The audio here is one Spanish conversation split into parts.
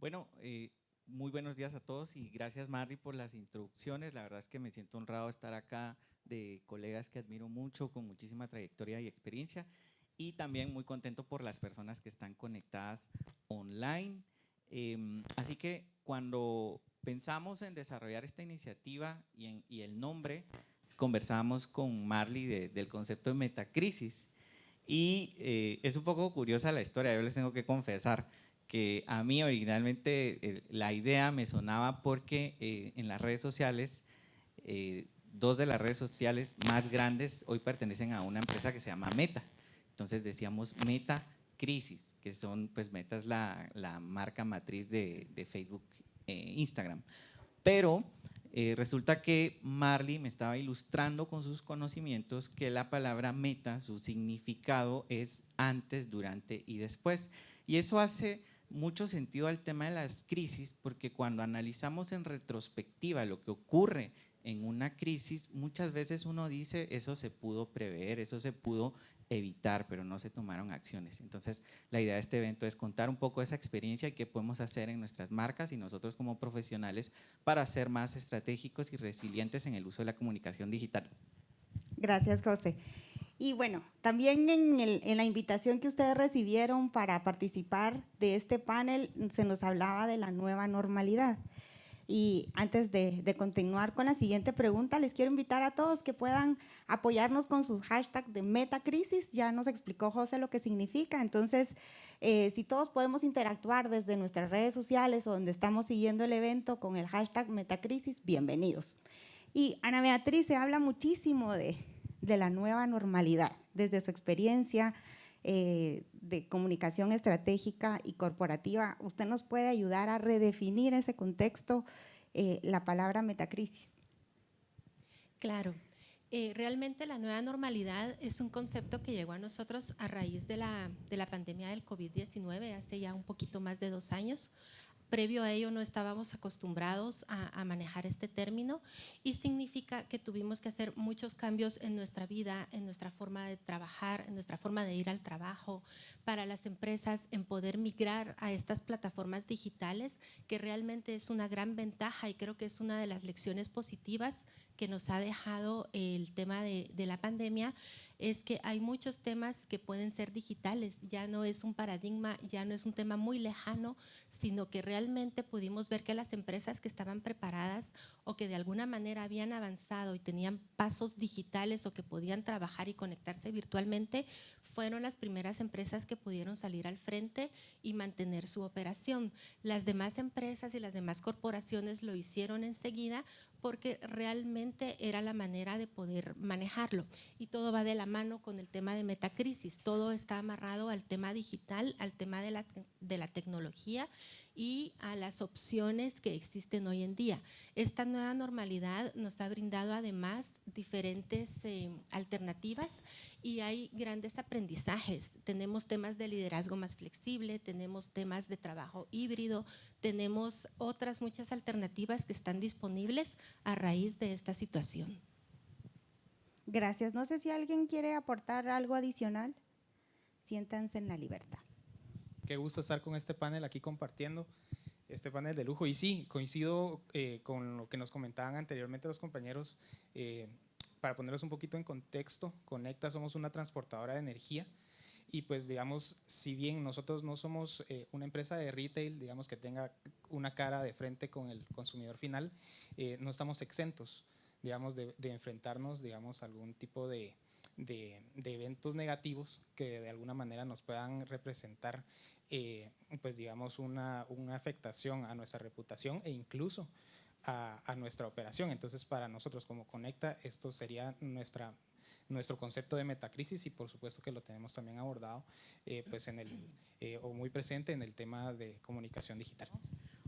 Bueno, muy buenos días a todos y gracias Marley por las introducciones. La verdad es que me siento honrado de estar acá de colegas que admiro mucho, con muchísima trayectoria y experiencia, y también muy contento por las personas que están conectadas online. Así que cuando pensamos en desarrollar esta iniciativa y el nombre, conversábamos con Marley del concepto de metacrisis. Y es un poco curiosa la historia, yo les tengo que confesar que a mí originalmente la idea me sonaba porque en las redes sociales, dos de las redes sociales más grandes hoy pertenecen a una empresa que se llama Meta. Entonces decíamos Meta Crisis, que son, pues Meta es la marca matriz de Facebook e Instagram. Pero resulta que Marley me estaba ilustrando con sus conocimientos que la palabra meta, su significado es antes, durante y después. Y eso hace mucho sentido al tema de las crisis, porque cuando analizamos en retrospectiva lo que ocurre en una crisis, muchas veces uno dice, eso se pudo prever, eso se pudo evitar, pero no se tomaron acciones. Entonces, la idea de este evento es contar un poco esa experiencia y qué podemos hacer en nuestras marcas y nosotros como profesionales para ser más estratégicos y resilientes en el uso de la comunicación digital. Gracias, José. Y bueno, también en la invitación que ustedes recibieron para participar de este panel, se nos hablaba de la nueva normalidad. Y antes de continuar con la siguiente pregunta, les quiero invitar a todos que puedan apoyarnos con sus hashtags de Metacrisis. Ya nos explicó José lo que significa. Entonces, si todos podemos interactuar desde nuestras redes sociales o donde estamos siguiendo el evento con el hashtag Metacrisis, bienvenidos. Y Ana Beatriz se habla muchísimo de la nueva normalidad, desde su experiencia de comunicación estratégica y corporativa. ¿Usted nos puede ayudar a redefinir ese contexto, la palabra metacrisis? Claro. Realmente la nueva normalidad es un concepto que llegó a nosotros a raíz de la pandemia del COVID-19 hace ya un poquito más de 2 años. Previo a ello no estábamos acostumbrados a manejar este término y significa que tuvimos que hacer muchos cambios en nuestra vida, en nuestra forma de trabajar, en nuestra forma de ir al trabajo, para las empresas en poder migrar a estas plataformas digitales, que realmente es una gran ventaja y creo que es una de las lecciones positivas que nos ha dejado el tema de la pandemia, es que hay muchos temas que pueden ser digitales, ya no es un paradigma, ya no es un tema muy lejano, sino que realmente pudimos ver que las empresas que estaban preparadas o que de alguna manera habían avanzado y tenían pasos digitales o que podían trabajar y conectarse virtualmente, fueron las primeras empresas que pudieron salir al frente y mantener su operación. Las demás empresas y las demás corporaciones lo hicieron enseguida porque realmente era la manera de poder manejarlo. Y todo va de la mano con el tema de metacrisis, todo está amarrado al tema digital, al tema de la tecnología y a las opciones que existen hoy en día. Esta nueva normalidad nos ha brindado además diferentes alternativas y hay grandes aprendizajes. Tenemos temas de liderazgo más flexible, tenemos temas de trabajo híbrido, tenemos otras muchas alternativas que están disponibles a raíz de esta situación. Gracias. No sé si alguien quiere aportar algo adicional. Siéntanse en la libertad. Qué gusto estar con este panel aquí compartiendo este panel de lujo. Y sí, coincido con lo que nos comentaban anteriormente los compañeros. Para ponerlos un poquito en contexto, Conecta somos una transportadora de energía y pues digamos, si bien nosotros no somos una empresa de retail, digamos que tenga una cara de frente con el consumidor final, no estamos exentos, digamos, de enfrentarnos, digamos, a algún tipo de eventos negativos que de alguna manera nos puedan representar pues digamos una afectación a nuestra reputación e incluso a nuestra operación. Entonces para nosotros como Conecta esto sería nuestro concepto de metacrisis y por supuesto que lo tenemos también abordado pues en o muy presente en el tema de comunicación digital.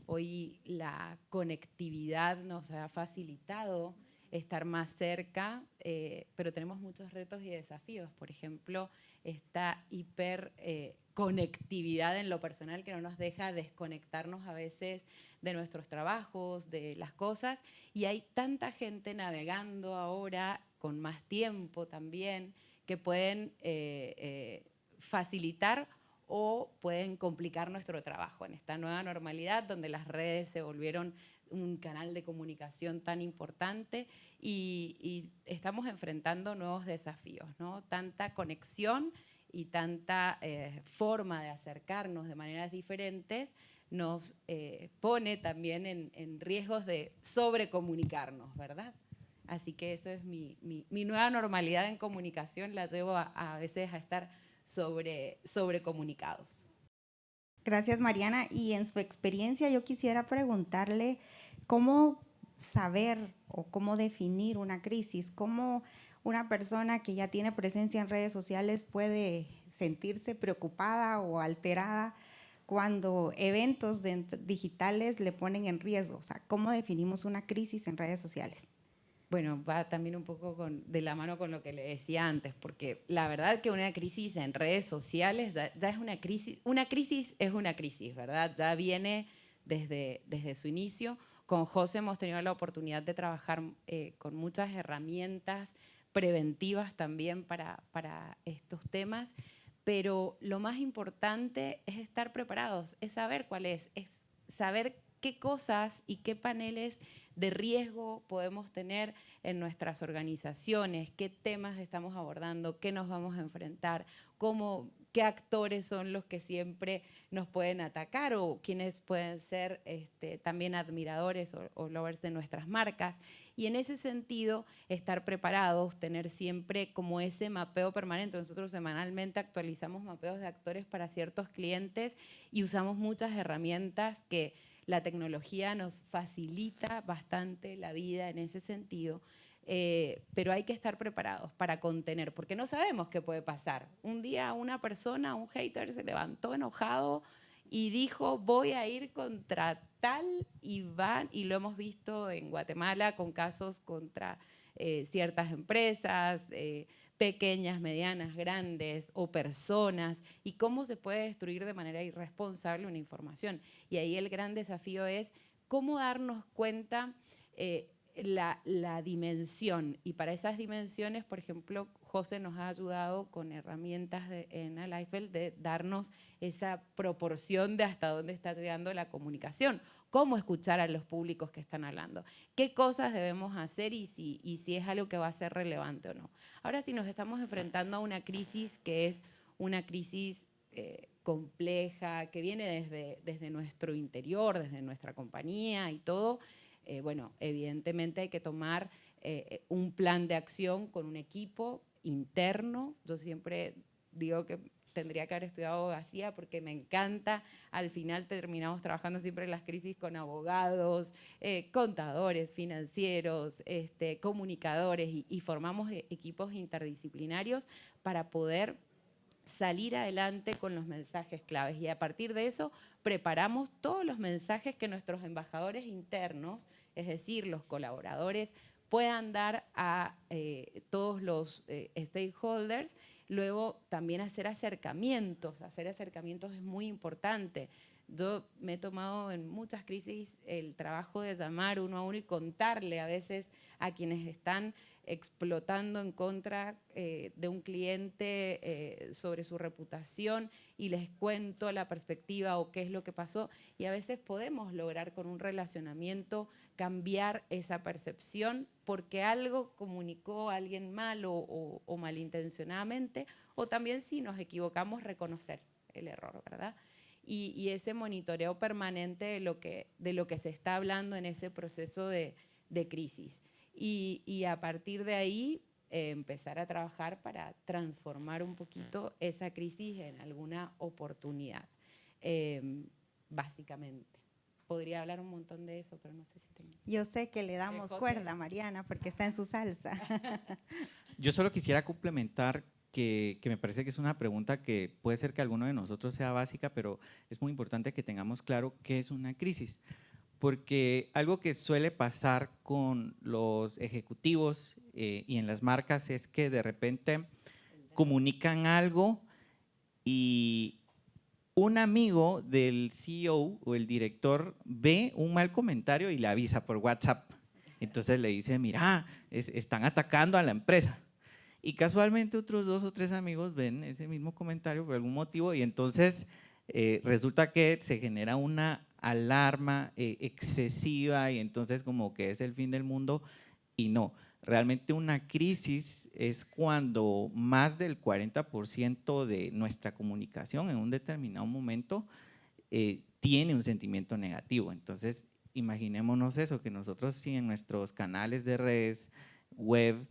Hoy la conectividad nos ha facilitado estar más cerca, pero tenemos muchos retos y desafíos. Por ejemplo, esta hiperconectividad en lo personal que no nos deja desconectarnos a veces de nuestros trabajos, de las cosas, y hay tanta gente navegando ahora con más tiempo también que pueden facilitar o pueden complicar nuestro trabajo en esta nueva normalidad donde las redes se volvieron un canal de comunicación tan importante y estamos enfrentando nuevos desafíos, ¿no? Tanta conexión y tanta forma de acercarnos de maneras diferentes nos pone también en riesgos de sobrecomunicarnos, ¿verdad? Así que eso es mi nueva normalidad en comunicación, la llevo a veces a estar sobrecomunicados. Gracias, Mariana. Y en su experiencia yo quisiera preguntarle cómo saber o cómo definir una crisis, cómo una persona que ya tiene presencia en redes sociales puede sentirse preocupada o alterada cuando eventos digitales le ponen en riesgo. O sea, ¿cómo definimos una crisis en redes sociales? Bueno, va también un poco de la mano con lo que le decía antes, porque la verdad que una crisis en redes sociales ya es una crisis es una crisis, ¿verdad? Ya viene desde su inicio. Con José hemos tenido la oportunidad de trabajar con muchas herramientas preventivas también para estos temas, pero lo más importante es estar preparados, es saber cuál es saber qué cosas y qué paneles de riesgo podemos tener en nuestras organizaciones, qué temas estamos abordando, qué nos vamos a enfrentar, qué actores son los que siempre nos pueden atacar o quiénes pueden ser también admiradores o lovers de nuestras marcas. Y en ese sentido, estar preparados, tener siempre como ese mapeo permanente. Nosotros semanalmente actualizamos mapeos de actores para ciertos clientes y usamos muchas herramientas que la tecnología nos facilita bastante la vida en ese sentido, pero hay que estar preparados para contener, porque no sabemos qué puede pasar. Un día una persona, un hater, se levantó enojado y dijo, voy a ir contra tal y lo hemos visto en Guatemala con casos contra ciertas empresas, pequeñas, medianas, grandes o personas, y cómo se puede destruir de manera irresponsable una información. Y ahí el gran desafío es cómo darnos cuenta la dimensión. Y para esas dimensiones, por ejemplo, José nos ha ayudado con herramientas en Alifel de darnos esa proporción de hasta dónde está llegando la comunicación, cómo escuchar a los públicos que están hablando, qué cosas debemos hacer y si es algo que va a ser relevante o no. Ahora sí nos estamos enfrentando a una crisis que es una crisis compleja, que viene desde nuestro interior, desde nuestra compañía y todo. Bueno, evidentemente hay que tomar un plan de acción con un equipo interno. Yo siempre digo que tendría que haber estudiado abogacía porque me encanta. Al final terminamos trabajando siempre en las crisis con abogados, contadores, financieros, comunicadores y formamos equipos interdisciplinarios para poder salir adelante con los mensajes claves. Y a partir de eso preparamos todos los mensajes que nuestros embajadores internos, es decir, los colaboradores, puedan dar a todos los stakeholders. Luego también hacer acercamientos es muy importante. Yo me he tomado en muchas crisis el trabajo de llamar uno a uno y contarle a veces a quienes están explotando en contra de un cliente sobre su reputación y les cuento la perspectiva o qué es lo que pasó, y a veces podemos lograr con un relacionamiento cambiar esa percepción porque algo comunicó a alguien mal o malintencionadamente, o también si nos equivocamos reconocer el error, ¿verdad? Y ese monitoreo permanente de lo que se está hablando en ese proceso de crisis. Y a partir de ahí empezar a trabajar para transformar un poquito esa crisis en alguna oportunidad, básicamente. Podría hablar un montón de eso, pero no sé si tengo. Yo sé que le damos cuerda, Mariana, porque está en su salsa. Yo solo quisiera complementar que me parece que es una pregunta que puede ser que alguno de nosotros sea básica, pero es muy importante que tengamos claro qué es una crisis. Porque algo que suele pasar con los ejecutivos y en las marcas es que de repente comunican algo y un amigo del CEO o el director ve un mal comentario y le avisa por WhatsApp. Entonces le dice, mira, están atacando a la empresa. Y casualmente otros 2 o 3 amigos ven ese mismo comentario por algún motivo y entonces resulta que se genera una alarma excesiva y entonces como que es el fin del mundo y no. Realmente una crisis es cuando más del 40% de nuestra comunicación en un determinado momento tiene un sentimiento negativo. Entonces, imaginémonos eso, que nosotros sí en nuestros canales de redes, web,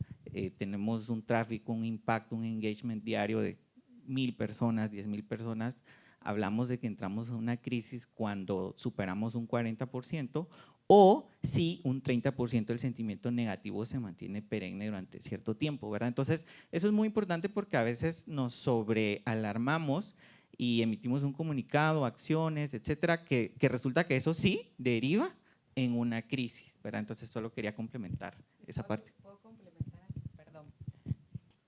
tenemos un tráfico, un impacto, un engagement diario de 1000 personas, 10,000 personas, hablamos de que entramos en una crisis cuando superamos un 40%, o si un 30% del sentimiento negativo se mantiene perenne durante cierto tiempo, ¿verdad? Entonces, eso es muy importante porque a veces nos sobrealarmamos y emitimos un comunicado, acciones, etcétera, que resulta que eso sí deriva en una crisis, ¿verdad? Entonces, solo quería complementar esa parte. ¿Puedo complementar? Perdón.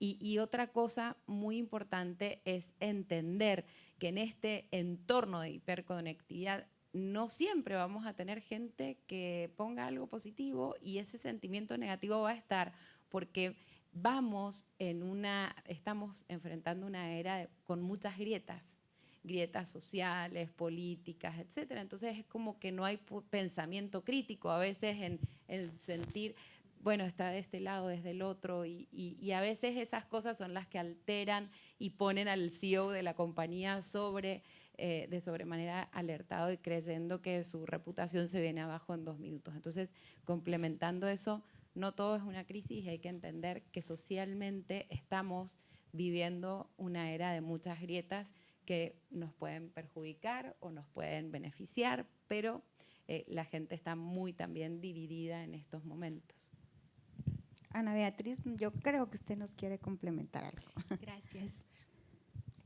Y otra cosa muy importante es entender que en este entorno de hiperconectividad no siempre vamos a tener gente que ponga algo positivo y ese sentimiento negativo va a estar porque estamos enfrentando una era con muchas grietas sociales, políticas, etcétera. Entonces es como que no hay pensamiento crítico a veces en sentir, bueno, está de este lado, desde el otro, y a veces esas cosas son las que alteran y ponen al CEO de la compañía de sobremanera alertado y creyendo que su reputación se viene abajo en 2 minutos. Entonces, complementando eso, no todo es una crisis y hay que entender que socialmente estamos viviendo una era de muchas grietas que nos pueden perjudicar o nos pueden beneficiar, pero la gente está muy también dividida en estos momentos. Ana Beatriz, yo creo que usted nos quiere complementar algo. Gracias.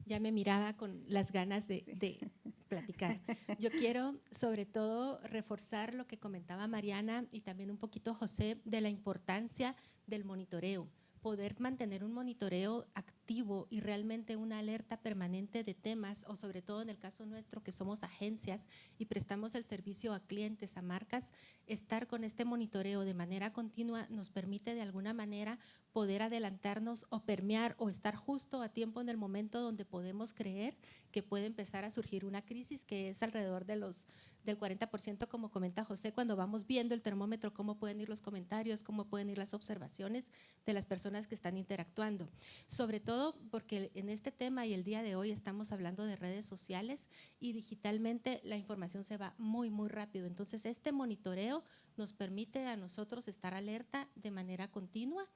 Ya me miraba con las ganas de platicar. Yo quiero sobre todo reforzar lo que comentaba Mariana y también un poquito José de la importancia del monitoreo. Poder mantener un monitoreo activo y realmente una alerta permanente de temas, o sobre todo en el caso nuestro que somos agencias y prestamos el servicio a clientes, a marcas, estar con este monitoreo de manera continua nos permite de alguna manera poder adelantarnos o permear o estar justo a tiempo en el momento donde podemos creer que puede empezar a surgir una crisis, que es alrededor del 40%, como comenta José, cuando vamos viendo el termómetro, cómo pueden ir los comentarios, cómo pueden ir las observaciones de las personas que están interactuando. Sobre todo porque en este tema y el día de hoy estamos hablando de redes sociales y digitalmente la información se va muy, muy rápido. Entonces, este monitoreo nos permite a nosotros estar alerta de manera continua.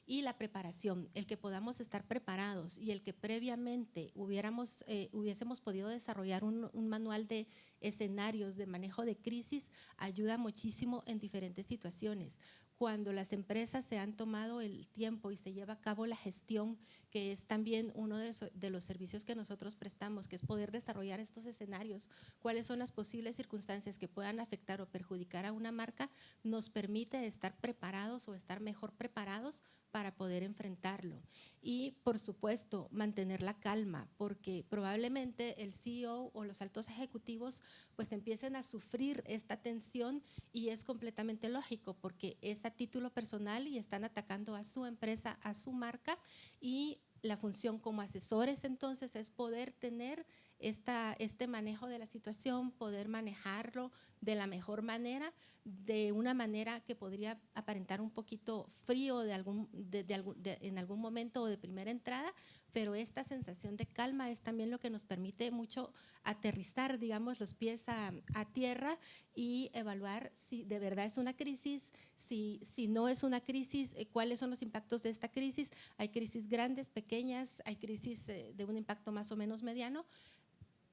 Y la preparación, el que podamos estar preparados y el que previamente hubiésemos podido desarrollar un manual de escenarios de manejo de crisis ayuda muchísimo en diferentes situaciones. Cuando las empresas se han tomado el tiempo y se lleva a cabo la gestión, que es también uno de los servicios que nosotros prestamos, que es poder desarrollar estos escenarios, cuáles son las posibles circunstancias que puedan afectar o perjudicar a una marca, nos permite estar preparados o estar mejor preparados para poder enfrentarlo. Y, por supuesto, mantener la calma, porque probablemente el CEO o los altos ejecutivos pues empiecen a sufrir esta tensión y es completamente lógico porque es a título personal y están atacando a su empresa, a su marca, y la función como asesores entonces es poder tener este manejo de la situación, poder manejarlo de la mejor manera, de una manera que podría aparentar un poquito frío en algún momento o de primera entrada, pero esta sensación de calma es también lo que nos permite mucho aterrizar, digamos, los pies a tierra y evaluar si de verdad es una crisis, si no es una crisis, cuáles son los impactos de esta crisis. Hay crisis grandes, pequeñas, hay crisis de un impacto más o menos mediano,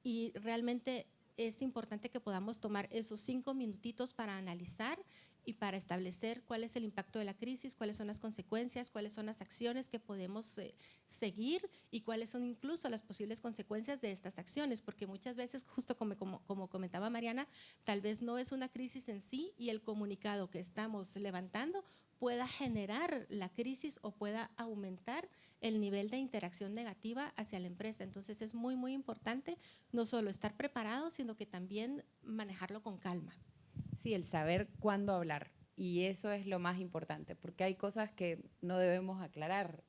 y realmente es importante que podamos tomar esos 5 minutitos para analizar y para establecer cuál es el impacto de la crisis, cuáles son las consecuencias, cuáles son las acciones que podemos seguir y cuáles son incluso las posibles consecuencias de estas acciones, porque muchas veces, justo como comentaba Mariana, tal vez no es una crisis en sí y el comunicado que estamos levantando pueda generar la crisis o pueda aumentar el nivel de interacción negativa hacia la empresa. Entonces es muy, muy importante no solo estar preparados, sino que también manejarlo con calma. Sí, el saber cuándo hablar Y eso es lo más importante, porque hay cosas que no debemos aclarar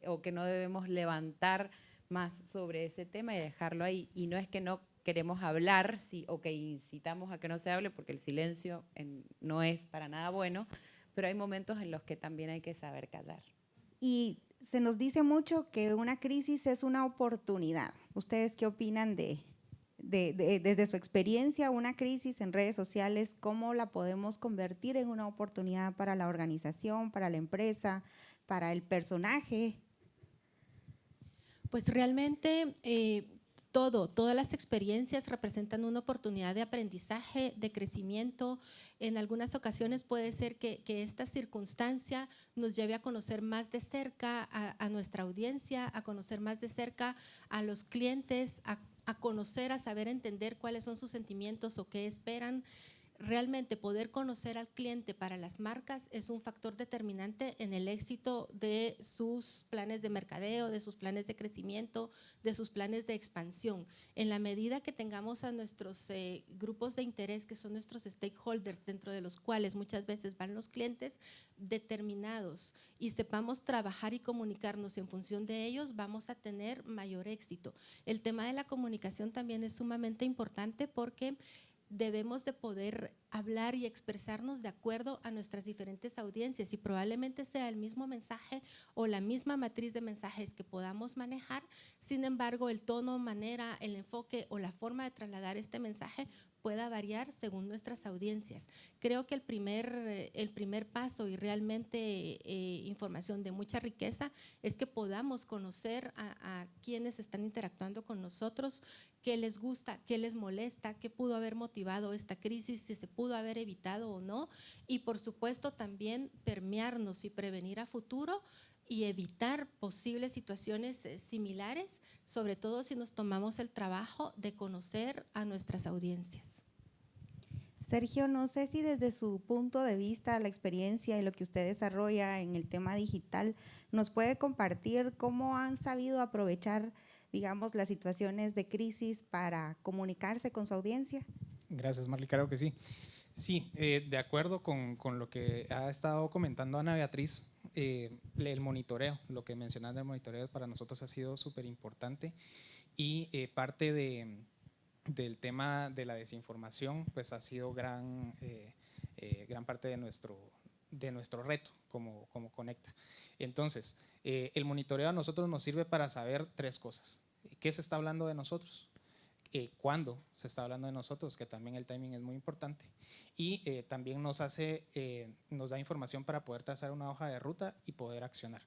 o que no debemos levantar más sobre ese tema y dejarlo ahí. Y no es que no queremos hablar o que incitamos a que no se hable, porque el silencio no es para nada bueno, pero hay momentos en los que también hay que saber callar. Y se nos dice mucho que una crisis es una oportunidad. ¿Ustedes qué opinan desde su experiencia, una crisis en redes sociales, cómo la podemos convertir en una oportunidad para la organización, para la empresa, para el personaje? Pues realmente todas las experiencias representan una oportunidad de aprendizaje, de crecimiento. En algunas ocasiones puede ser que esta circunstancia nos lleve a conocer más de cerca a nuestra audiencia, a conocer más de cerca a los clientes, a conocer, a saber entender cuáles son sus sentimientos o qué esperan. Realmente poder conocer al cliente para las marcas es un factor determinante en el éxito de sus planes de mercadeo, de sus planes de crecimiento, de sus planes de expansión. En la medida que tengamos a nuestros grupos de interés, que son nuestros stakeholders, dentro de los cuales muchas veces van los clientes, determinados, y sepamos trabajar y comunicarnos en función de ellos, vamos a tener mayor éxito. El tema de la comunicación también es sumamente importante porque debemos de poder hablar y expresarnos de acuerdo a nuestras diferentes audiencias y probablemente sea el mismo mensaje o la misma matriz de mensajes que podamos manejar. Sin embargo, el tono, manera, el enfoque o la forma de trasladar este mensaje pueda variar según nuestras audiencias. Creo que el primer paso y realmente información de mucha riqueza es que podamos conocer a quienes están interactuando con nosotros, qué les gusta, qué les molesta, qué pudo haber motivado esta crisis, si se pudo haber evitado o no, y por supuesto también permearnos y prevenir a futuro y evitar posibles situaciones similares, sobre todo si nos tomamos el trabajo de conocer a nuestras audiencias. Sergio, no sé si desde su punto de vista, la experiencia y lo que usted desarrolla en el tema digital, nos puede compartir cómo han sabido aprovechar, digamos, las situaciones de crisis para comunicarse con su audiencia. Gracias, Marley, claro que sí. Sí, de acuerdo con lo que ha estado comentando Ana Beatriz, el monitoreo, lo que mencionan del monitoreo para nosotros ha sido súper importante y parte del tema de la desinformación pues ha sido gran parte de nuestro reto como Conecta. Entonces, el monitoreo a nosotros nos sirve para saber tres cosas. ¿Qué se está hablando de nosotros? Cuándo se está hablando de nosotros, que también el timing es muy importante, y también nos da información para poder trazar una hoja de ruta y poder accionar,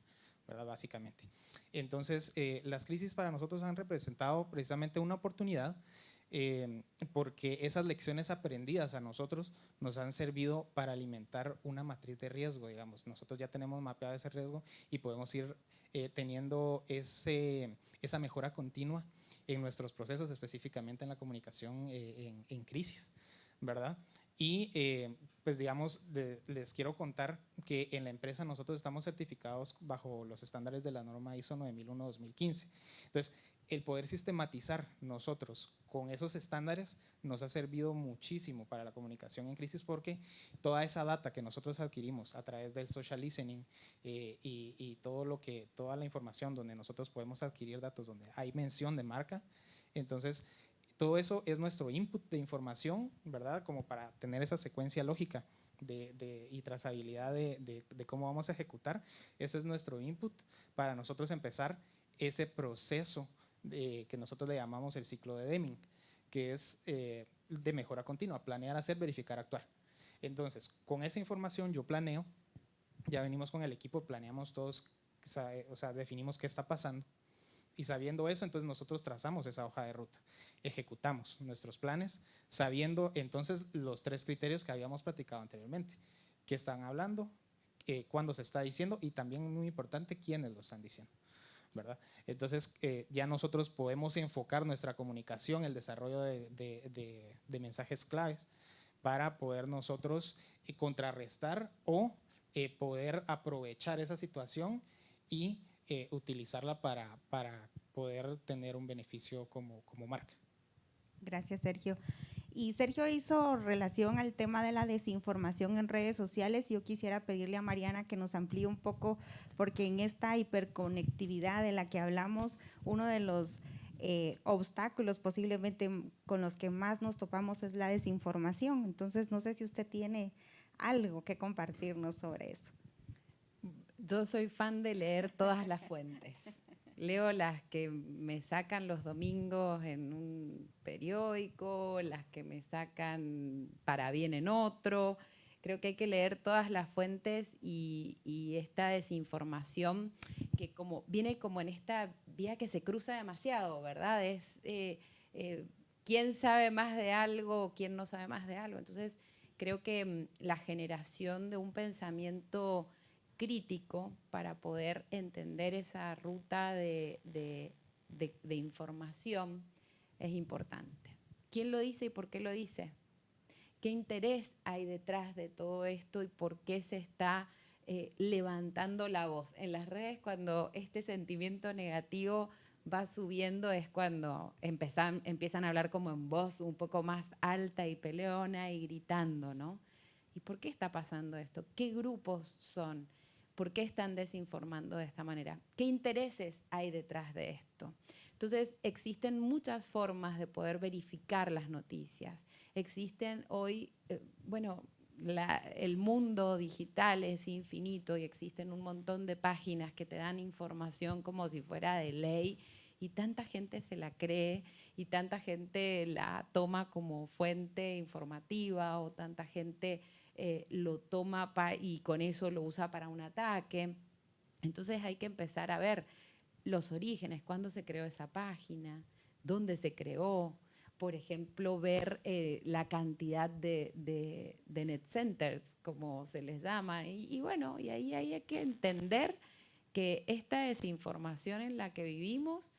¿verdad? Básicamente. Entonces, las crisis para nosotros han representado precisamente una oportunidad porque esas lecciones aprendidas a nosotros nos han servido para alimentar una matriz de riesgo, digamos. Nosotros ya tenemos mapeado ese riesgo y podemos ir teniendo esa mejora continua en nuestros procesos, específicamente en la comunicación en crisis, ¿verdad? Y pues digamos, les quiero contar que en la empresa nosotros estamos certificados bajo los estándares de la norma ISO 9001-2015. Entonces, el poder sistematizar nosotros con esos estándares nos ha servido muchísimo para la comunicación en crisis porque toda esa data que nosotros adquirimos a través del social listening y toda la información donde nosotros podemos adquirir datos donde hay mención de marca, entonces todo eso es nuestro input de información, ¿verdad? Como para tener esa secuencia lógica y trazabilidad de cómo vamos a ejecutar. Ese es nuestro input para nosotros empezar ese proceso que nosotros le llamamos el ciclo de Deming, que es de mejora continua, planear, hacer, verificar, actuar. Entonces, con esa información yo planeo, ya venimos con el equipo, planeamos todos, o sea, definimos qué está pasando y sabiendo eso, entonces nosotros trazamos esa hoja de ruta, ejecutamos nuestros planes, sabiendo entonces los tres criterios que habíamos platicado anteriormente, qué están hablando, cuándo se está diciendo y también muy importante, quiénes lo están diciendo, ¿verdad? Entonces ya nosotros podemos enfocar nuestra comunicación, el desarrollo de mensajes claves para poder nosotros contrarrestar o poder aprovechar esa situación y utilizarla para poder tener un beneficio como marca. Gracias, Sergio. Y Sergio hizo relación al tema de la desinformación en redes sociales. Yo quisiera pedirle a Mariana que nos amplíe un poco, porque en esta hiperconectividad de la que hablamos, uno de los obstáculos posiblemente con los que más nos topamos es la desinformación. Entonces, no sé si usted tiene algo que compartirnos sobre eso. Yo soy fan de leer todas las fuentes. Leo las que me sacan los domingos en un periódico, las que me sacan para bien en otro. Creo que hay que leer todas las fuentes y esta desinformación que viene como en esta vía que se cruza demasiado, ¿verdad? Es quién sabe más de algo, quién no sabe más de algo. Entonces, creo que la generación de un pensamiento crítico para poder entender esa ruta de información es importante. ¿Quién lo dice y por qué lo dice? ¿Qué interés hay detrás de todo esto y por qué se está levantando la voz? En las redes, cuando este sentimiento negativo va subiendo, es cuando empiezan a hablar como en voz un poco más alta y peleona y gritando, ¿no? ¿Y por qué está pasando esto? ¿Qué grupos son? ¿Por qué están desinformando de esta manera? ¿Qué intereses hay detrás de esto? Entonces, existen muchas formas de poder verificar las noticias. Existen hoy, el mundo digital es infinito y existen un montón de páginas que te dan información como si fuera de ley y tanta gente se la cree y tanta gente la toma como fuente informativa o tanta gente lo toma y con eso lo usa para un ataque. Entonces hay que empezar a ver los orígenes, cuándo se creó esa página, dónde se creó. Por ejemplo, ver la cantidad de net centers, como se les llama. Y ahí hay que entender que esta desinformación en la que vivimos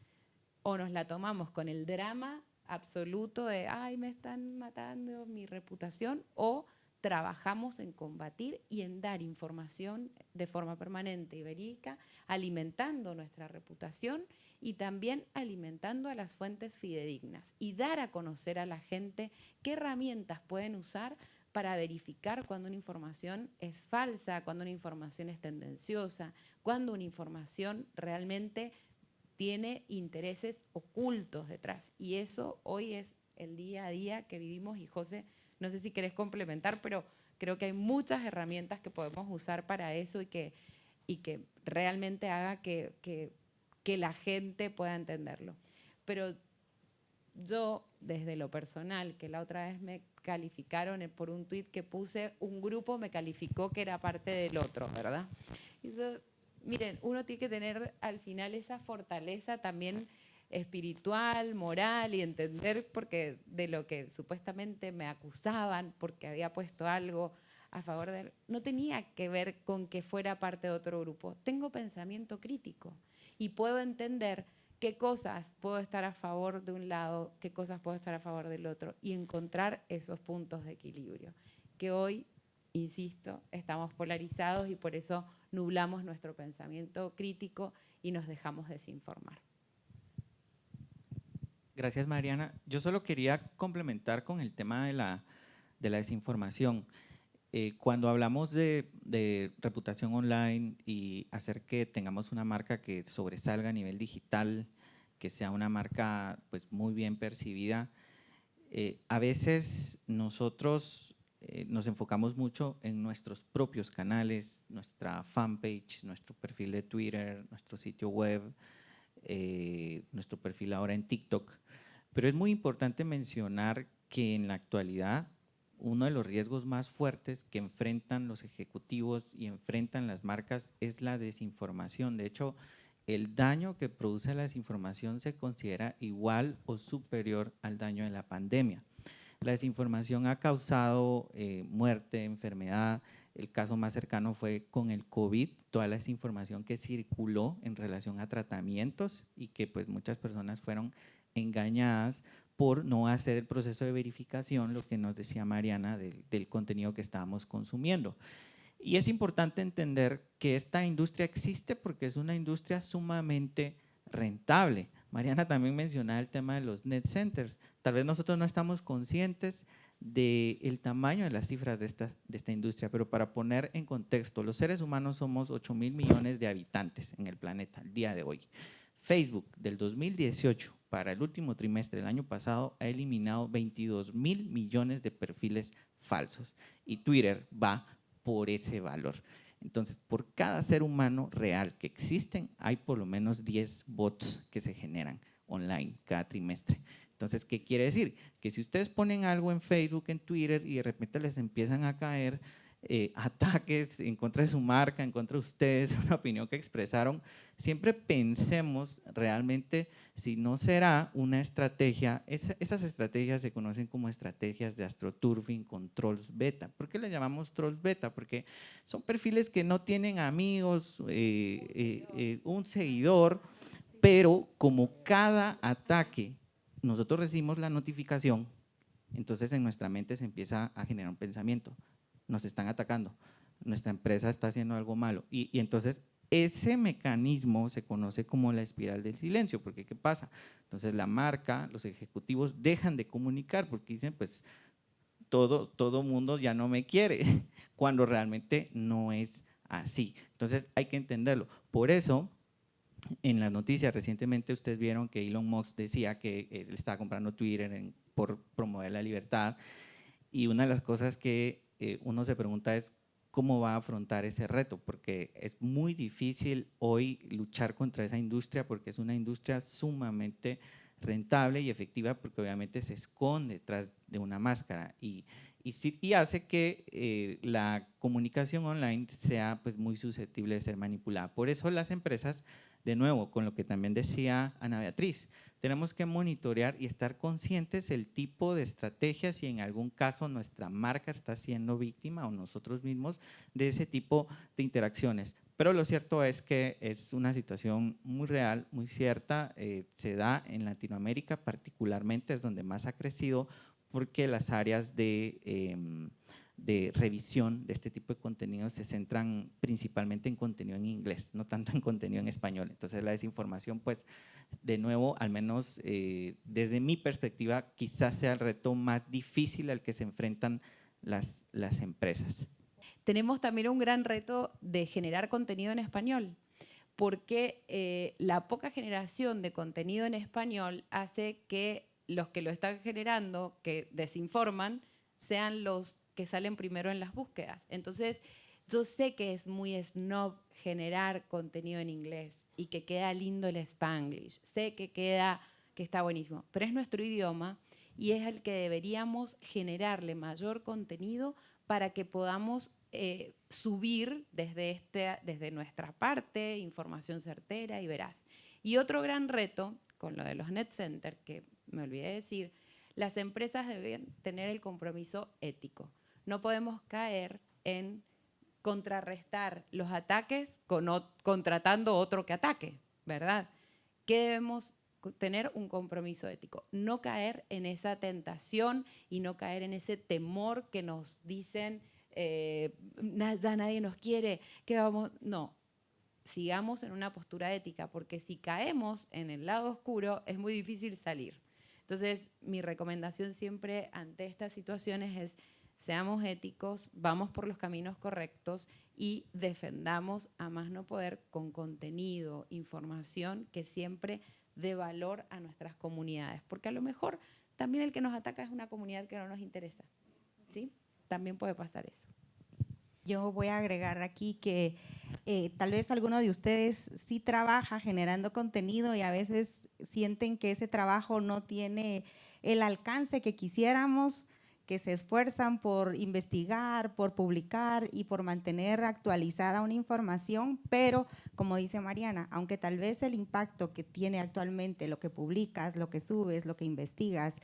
o nos la tomamos con el drama absoluto de ay, me están matando mi reputación, o trabajamos en combatir y en dar información de forma permanente y verídica, alimentando nuestra reputación y también alimentando a las fuentes fidedignas y dar a conocer a la gente qué herramientas pueden usar para verificar cuando una información es falsa, cuando una información es tendenciosa, cuando una información realmente tiene intereses ocultos detrás. Y eso hoy es el día a día que vivimos. Y José, no sé si querés complementar, pero creo que hay muchas herramientas que podemos usar para eso y que realmente haga que la gente pueda entenderlo. Pero yo, desde lo personal, que la otra vez me calificaron por un tuit que puse, un grupo me calificó que era parte del otro, ¿verdad? Y yo, miren, uno tiene que tener al final esa fortaleza también espiritual, moral y entender, porque de lo que supuestamente me acusaban porque había puesto algo a favor de él, no tenía que ver con que fuera parte de otro grupo. Tengo pensamiento crítico y puedo entender qué cosas puedo estar a favor de un lado, qué cosas puedo estar a favor del otro y encontrar esos puntos de equilibrio que hoy, insisto, estamos polarizados y por eso nublamos nuestro pensamiento crítico y nos dejamos desinformar. Gracias, Mariana. Yo solo quería complementar con el tema de la desinformación. Cuando hablamos de reputación online y hacer que tengamos una marca que sobresalga a nivel digital, que sea una marca pues, muy bien percibida, a veces nosotros nos enfocamos mucho en nuestros propios canales, nuestra fanpage, nuestro perfil de Twitter, nuestro sitio web, nuestro perfil ahora en TikTok. Pero es muy importante mencionar que en la actualidad uno de los riesgos más fuertes que enfrentan los ejecutivos y enfrentan las marcas es la desinformación. De hecho, el daño que produce la desinformación se considera igual o superior al daño de la pandemia. La desinformación ha causado muerte, enfermedad. El caso más cercano fue con el COVID, toda la desinformación que circuló en relación a tratamientos y que pues muchas personas fueron engañadas por no hacer el proceso de verificación, lo que nos decía Mariana del contenido que estábamos consumiendo. Y es importante entender que esta industria existe porque es una industria sumamente rentable. Mariana también mencionaba el tema de los net centers. Tal vez nosotros no estamos conscientes del tamaño de las cifras de esta industria, pero para poner en contexto, los seres humanos somos 8.000 millones de habitantes en el planeta al día de hoy. Facebook del 2018 para el último trimestre del año pasado ha eliminado 22.000 millones de perfiles falsos y Twitter va por ese valor. Entonces, por cada ser humano real que existen, hay por lo menos 10 bots que se generan online cada trimestre. Entonces, ¿qué quiere decir? Que si ustedes ponen algo en Facebook, en Twitter y de repente les empiezan a caer ataques en contra de su marca, en contra de ustedes, una opinión que expresaron, siempre pensemos realmente si no será una estrategia, esas estrategias se conocen como estrategias de astroturfing con trolls beta. ¿Por qué le llamamos trolls beta? Porque son perfiles que no tienen amigos, un seguidor, pero como cada ataque nosotros recibimos la notificación, entonces en nuestra mente se empieza a generar un pensamiento. Nos están atacando, nuestra empresa está haciendo algo malo. Y entonces ese mecanismo se conoce como la espiral del silencio, porque ¿qué pasa? Entonces la marca, los ejecutivos dejan de comunicar porque dicen, pues todo mundo ya no me quiere, cuando realmente no es así. Entonces hay que entenderlo. Por eso, en las noticias recientemente ustedes vieron que Elon Musk decía que él estaba comprando Twitter por promover la libertad, y una de las cosas que uno se pregunta es cómo va a afrontar ese reto, porque es muy difícil hoy luchar contra esa industria porque es una industria sumamente rentable y efectiva, porque obviamente se esconde detrás de una máscara y hace que la comunicación online sea pues muy susceptible de ser manipulada. Por eso las empresas, de nuevo, con lo que también decía Ana Beatriz, tenemos que monitorear y estar conscientes del tipo de estrategias si en algún caso nuestra marca está siendo víctima o nosotros mismos de ese tipo de interacciones. Pero lo cierto es que es una situación muy real, muy cierta, se da en Latinoamérica particularmente, es donde más ha crecido, porque las áreas de revisión de este tipo de contenidos se centran principalmente en contenido en inglés, no tanto en contenido en español. Entonces la desinformación, pues de nuevo, al menos desde mi perspectiva, quizás sea el reto más difícil al que se enfrentan las empresas. Tenemos también un gran reto de generar contenido en español, porque la poca generación de contenido en español hace que los que lo están generando, que desinforman, sean los que salen primero en las búsquedas. Entonces, yo sé que es muy snob generar contenido en inglés y que queda lindo el Spanglish, sé que está buenísimo, pero es nuestro idioma y es el que deberíamos generarle mayor contenido para que podamos subir desde nuestra parte información certera y veraz. Y otro gran reto, con lo de los net centers, que me olvidé de decir, las empresas deben tener el compromiso ético. No podemos caer en contrarrestar los ataques contratando otro que ataque, ¿verdad? ¿Qué debemos tener? Un compromiso ético. No caer en esa tentación y no caer en ese temor que nos dicen ya nadie nos quiere, ¿qué vamos? No, sigamos en una postura ética, porque si caemos en el lado oscuro es muy difícil salir. Entonces, mi recomendación siempre ante estas situaciones es seamos éticos, vamos por los caminos correctos y defendamos a más no poder con contenido, información que siempre dé valor a nuestras comunidades, porque a lo mejor también el que nos ataca es una comunidad que no nos interesa, ¿sí? También puede pasar eso. Yo voy a agregar aquí que tal vez alguno de ustedes sí trabaja generando contenido y a veces sienten que ese trabajo no tiene el alcance que quisiéramos, que se esfuerzan por investigar, por publicar y por mantener actualizada una información, pero como dice Mariana, aunque tal vez el impacto que tiene actualmente lo que publicas, lo que subes, lo que investigas,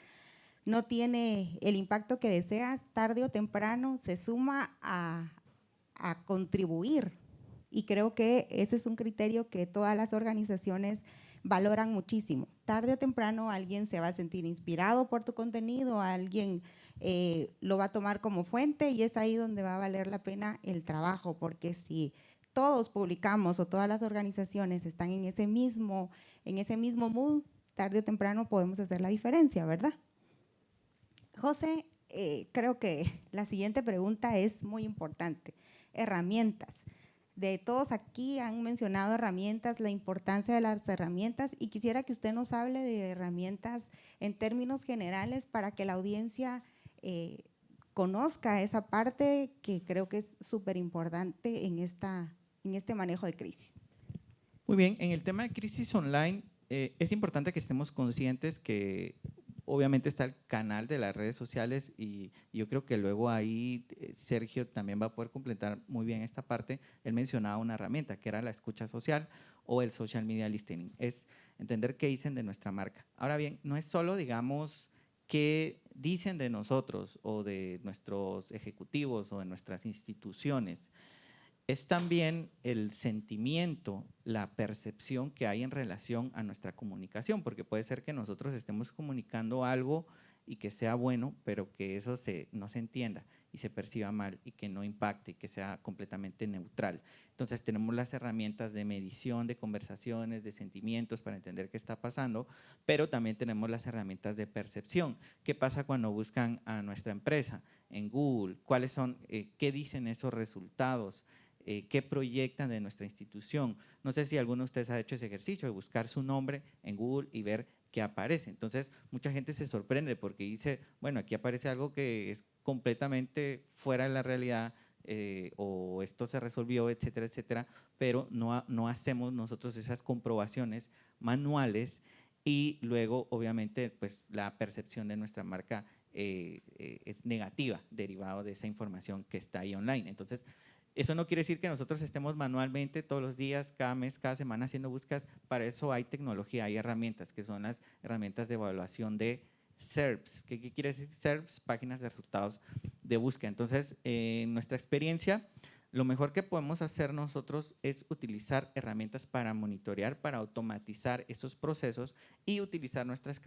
no tiene el impacto que deseas, tarde o temprano se suma a contribuir. Y creo que ese es un criterio que todas las organizaciones valoran muchísimo. Tarde o temprano alguien se va a sentir inspirado por tu contenido, alguien lo va a tomar como fuente y es ahí donde va a valer la pena el trabajo, porque si todos publicamos o todas las organizaciones están en ese mismo mood, tarde o temprano podemos hacer la diferencia, ¿verdad? José, creo que la siguiente pregunta es muy importante. Herramientas. De todos aquí han mencionado herramientas, la importancia de las herramientas, y quisiera que usted nos hable de herramientas en términos generales para que la audiencia conozca esa parte que creo que es súper importante en este manejo de crisis. Muy bien, en el tema de crisis online es importante que estemos conscientes que obviamente está el canal de las redes sociales y yo creo que luego ahí Sergio también va a poder completar muy bien esta parte. Él mencionaba una herramienta que era la escucha social o el social media listening, es entender qué dicen de nuestra marca. Ahora bien, no es solo, digamos, qué dicen de nosotros o de nuestros ejecutivos o de nuestras instituciones, es también el sentimiento, la percepción que hay en relación a nuestra comunicación, porque puede ser que nosotros estemos comunicando algo y que sea bueno, pero que eso no se entienda y se perciba mal y que no impacte y que sea completamente neutral. Entonces tenemos las herramientas de medición, de conversaciones, de sentimientos para entender qué está pasando, pero también tenemos las herramientas de percepción. ¿Qué pasa cuando buscan a nuestra empresa en Google? ¿Cuáles son, qué dicen esos resultados? ¿Qué proyectan de nuestra institución? No sé si alguno de ustedes ha hecho ese ejercicio de buscar su nombre en Google y ver qué aparece. Entonces, mucha gente se sorprende porque dice, bueno, aquí aparece algo que es completamente fuera de la realidad o esto se resolvió, etcétera, etcétera, pero no hacemos nosotros esas comprobaciones manuales y luego, obviamente, pues la percepción de nuestra marca es negativa derivado de esa información que está ahí online. Entonces, eso no quiere decir que nosotros estemos manualmente todos los días, cada mes, cada semana haciendo búsquedas. Para eso hay tecnología, hay herramientas, que son las herramientas de evaluación de SERPs. ¿Qué quiere decir SERPs? Páginas de resultados de búsqueda. Entonces, en nuestra experiencia, lo mejor que podemos hacer nosotros es utilizar herramientas para monitorear, para automatizar esos procesos y utilizar nuestras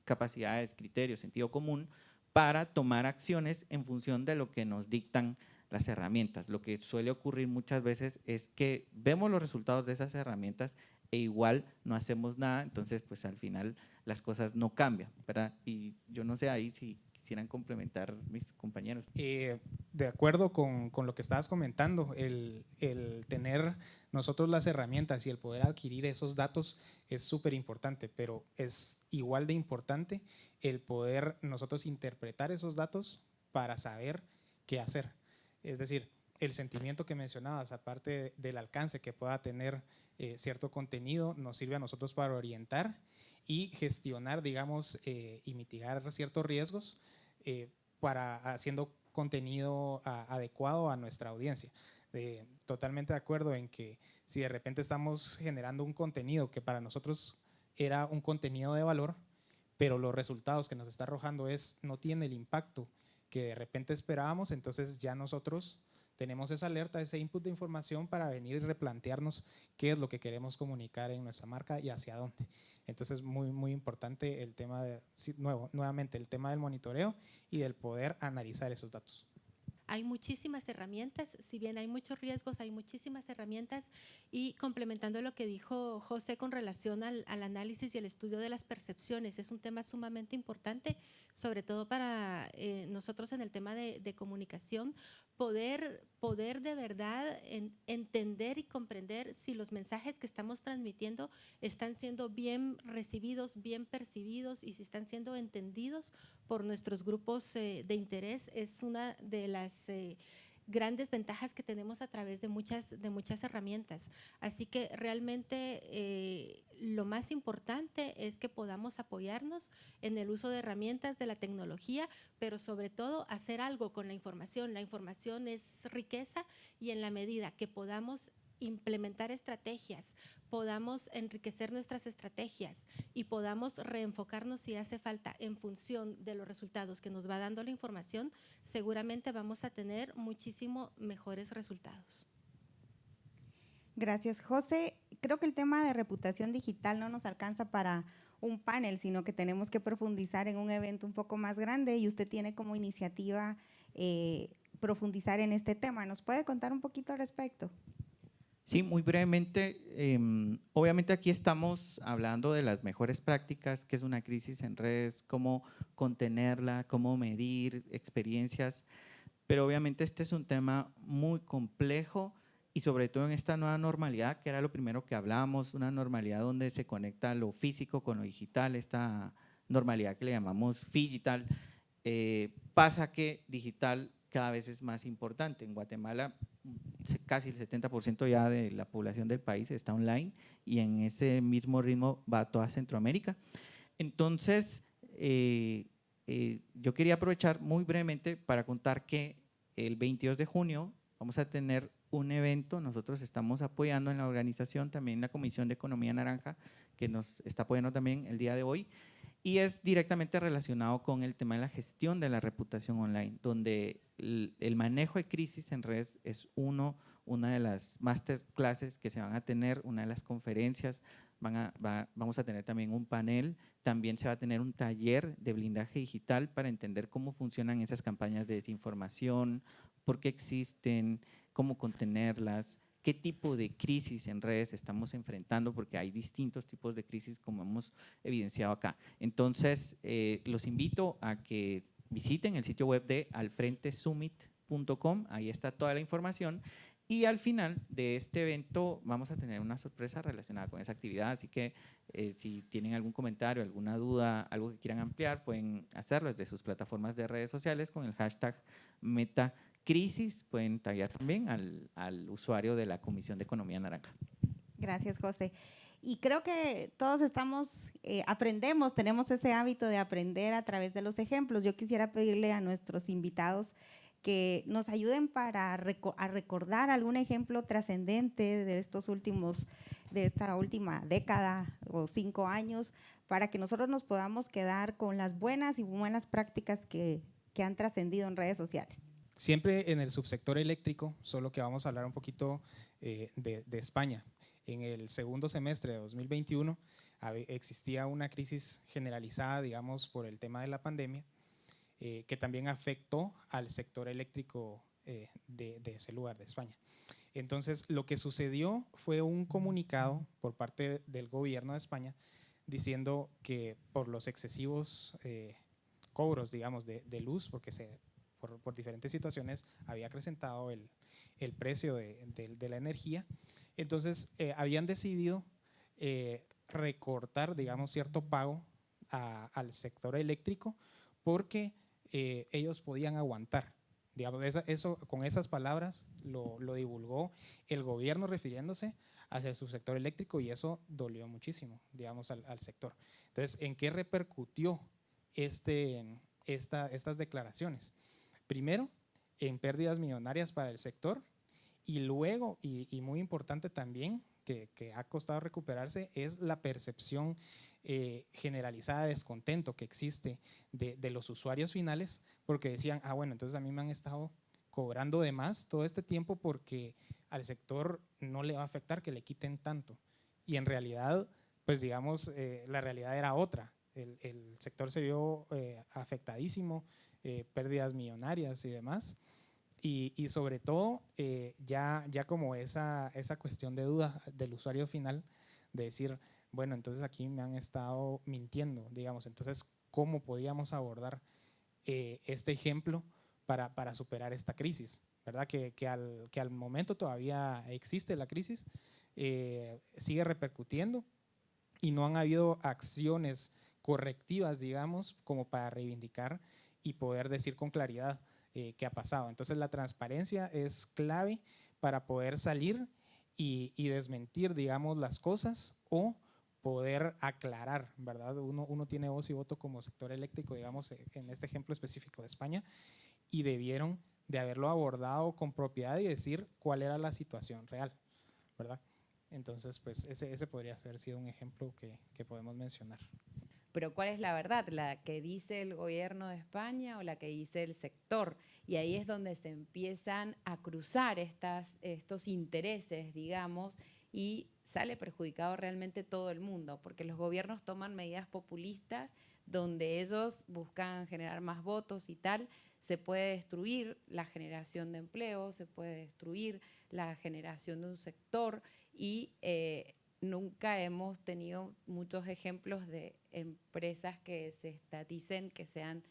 capacidades, criterios, sentido común para tomar acciones en función de lo que nos dictan las herramientas. Lo que suele ocurrir muchas veces es que vemos los resultados de esas herramientas e igual no hacemos nada, entonces pues al final las cosas no cambian, ¿verdad? Y yo no sé ahí si quisieran complementar mis compañeros. De acuerdo con lo que estabas comentando, el tener nosotros las herramientas y el poder adquirir esos datos es súper importante, pero es igual de importante el poder nosotros interpretar esos datos para saber qué hacer. Es decir, el sentimiento que mencionabas, aparte del alcance que pueda tener cierto contenido, nos sirve a nosotros para orientar y gestionar, digamos, y mitigar ciertos riesgos para haciendo contenido adecuado a nuestra audiencia. Totalmente de acuerdo en que si de repente estamos generando un contenido que para nosotros era un contenido de valor, pero los resultados que nos está arrojando no tiene el impacto que de repente esperábamos, entonces ya nosotros tenemos esa alerta, ese input de información para venir y replantearnos qué es lo que queremos comunicar en nuestra marca y hacia dónde. Entonces, muy importante el tema nuevamente el tema del monitoreo y del poder analizar esos datos. Hay muchísimas herramientas, si bien hay muchos riesgos, hay muchísimas herramientas, y complementando lo que dijo José con relación al análisis y el estudio de las percepciones, es un tema sumamente importante, sobre todo para nosotros en el tema de comunicación, poder de verdad entender y comprender si los mensajes que estamos transmitiendo están siendo bien recibidos, bien percibidos y si están siendo entendidos por nuestros grupos de interés. Es una de las grandes ventajas que tenemos a través de muchas herramientas. Así que realmente lo más importante es que podamos apoyarnos en el uso de herramientas de la tecnología, pero sobre todo hacer algo con la información. La información es riqueza y en la medida que podamos implementar estrategias, podamos enriquecer nuestras estrategias y podamos reenfocarnos si hace falta en función de los resultados que nos va dando la información, seguramente vamos a tener muchísimo mejores resultados. Gracias, José. Creo que el tema de reputación digital no nos alcanza para un panel, sino que tenemos que profundizar en un evento un poco más grande y usted tiene como iniciativa profundizar en este tema. ¿Nos puede contar un poquito al respecto? Sí, muy brevemente. Obviamente aquí estamos hablando de las mejores prácticas, qué es una crisis en redes, cómo contenerla, cómo medir experiencias, pero obviamente este es un tema muy complejo y sobre todo en esta nueva normalidad, que era lo primero que hablábamos, una normalidad donde se conecta lo físico con lo digital, esta normalidad que le llamamos digital, pasa que digital cada vez es más importante. En Guatemala casi el 70% ya de la población del país está online y en ese mismo ritmo va toda Centroamérica. Entonces, yo quería aprovechar muy brevemente para contar que el 22 de junio vamos a tener un evento. Nosotros estamos apoyando en la organización también la Comisión de Economía Naranja, que nos está apoyando también el día de hoy, y es directamente relacionado con el tema de la gestión de la reputación online, donde el manejo de crisis en redes es una de las masterclasses que se van a tener, una de las conferencias. Vamos a tener también un panel, también se va a tener un taller de blindaje digital para entender cómo funcionan esas campañas de desinformación, por qué existen, cómo contenerlas, qué tipo de crisis en redes estamos enfrentando, porque hay distintos tipos de crisis como hemos evidenciado acá. Entonces, los invito a que visiten el sitio web de alfrentesummit.com, ahí está toda la información. Y al final de este evento vamos a tener una sorpresa relacionada con esa actividad, así que si tienen algún comentario, alguna duda, algo que quieran ampliar, pueden hacerlo desde sus plataformas de redes sociales con el hashtag #MetaCrisis. Pueden taggear también al usuario de la Comisión de Economía Naranja. Gracias, José. Y creo que todos aprendemos, tenemos ese hábito de aprender a través de los ejemplos. Yo quisiera pedirle a nuestros invitados que nos ayuden a recordar algún ejemplo trascendente de esta última década o 5 años, para que nosotros nos podamos quedar con las buenas y buenas prácticas que han trascendido en redes sociales. Siempre en el subsector eléctrico, solo que vamos a hablar un poquito de España. En el segundo semestre de 2021 existía una crisis generalizada, digamos, por el tema de la pandemia, que también afectó al sector eléctrico de ese lugar, de España. Entonces, lo que sucedió fue un comunicado por parte del gobierno de España diciendo que por los excesivos cobros, digamos, de luz, porque por diferentes situaciones había acrecentado el precio de la energía, entonces habían decidido recortar, digamos, cierto pago al sector eléctrico porque ellos podían aguantar. Digamos, con esas palabras lo divulgó el gobierno refiriéndose hacia el subsector eléctrico, y eso dolió muchísimo, digamos, al sector. Entonces, ¿en qué repercutió estas declaraciones? Primero, en pérdidas millonarias para el sector, y luego, y muy importante también, que ha costado recuperarse, es la percepción generalizada de descontento que existe de los usuarios finales, porque decían, bueno, entonces a mí me han estado cobrando de más todo este tiempo porque al sector no le va a afectar que le quiten tanto. Y en realidad, pues digamos, la realidad era otra. El sector se vio afectadísimo, pérdidas millonarias y demás. Y sobre todo, ya como esa cuestión de duda del usuario final, de decir, bueno, entonces aquí me han estado mintiendo, digamos. Entonces, ¿cómo podíamos abordar este ejemplo para superar esta crisis? ¿Verdad? Que al momento todavía existe la crisis, sigue repercutiendo y no han habido acciones correctivas, digamos, como para reivindicar y poder decir con claridad qué ha pasado. Entonces, la transparencia es clave para poder salir y desmentir, digamos, las cosas o poder aclarar, ¿verdad? Uno tiene voz y voto como sector eléctrico, digamos, en este ejemplo específico de España, y debieron de haberlo abordado con propiedad y decir cuál era la situación real, ¿verdad? Entonces, pues ese podría haber sido un ejemplo que podemos mencionar. Pero ¿cuál es la verdad? ¿La que dice el gobierno de España o la que dice el sector? Y ahí es donde se empiezan a cruzar estos intereses, digamos, y sale perjudicado realmente todo el mundo, porque los gobiernos toman medidas populistas donde ellos buscan generar más votos y tal, se puede destruir la generación de empleo, se puede destruir la generación de un sector y nunca hemos tenido muchos ejemplos de empresas que se estaticen, que sean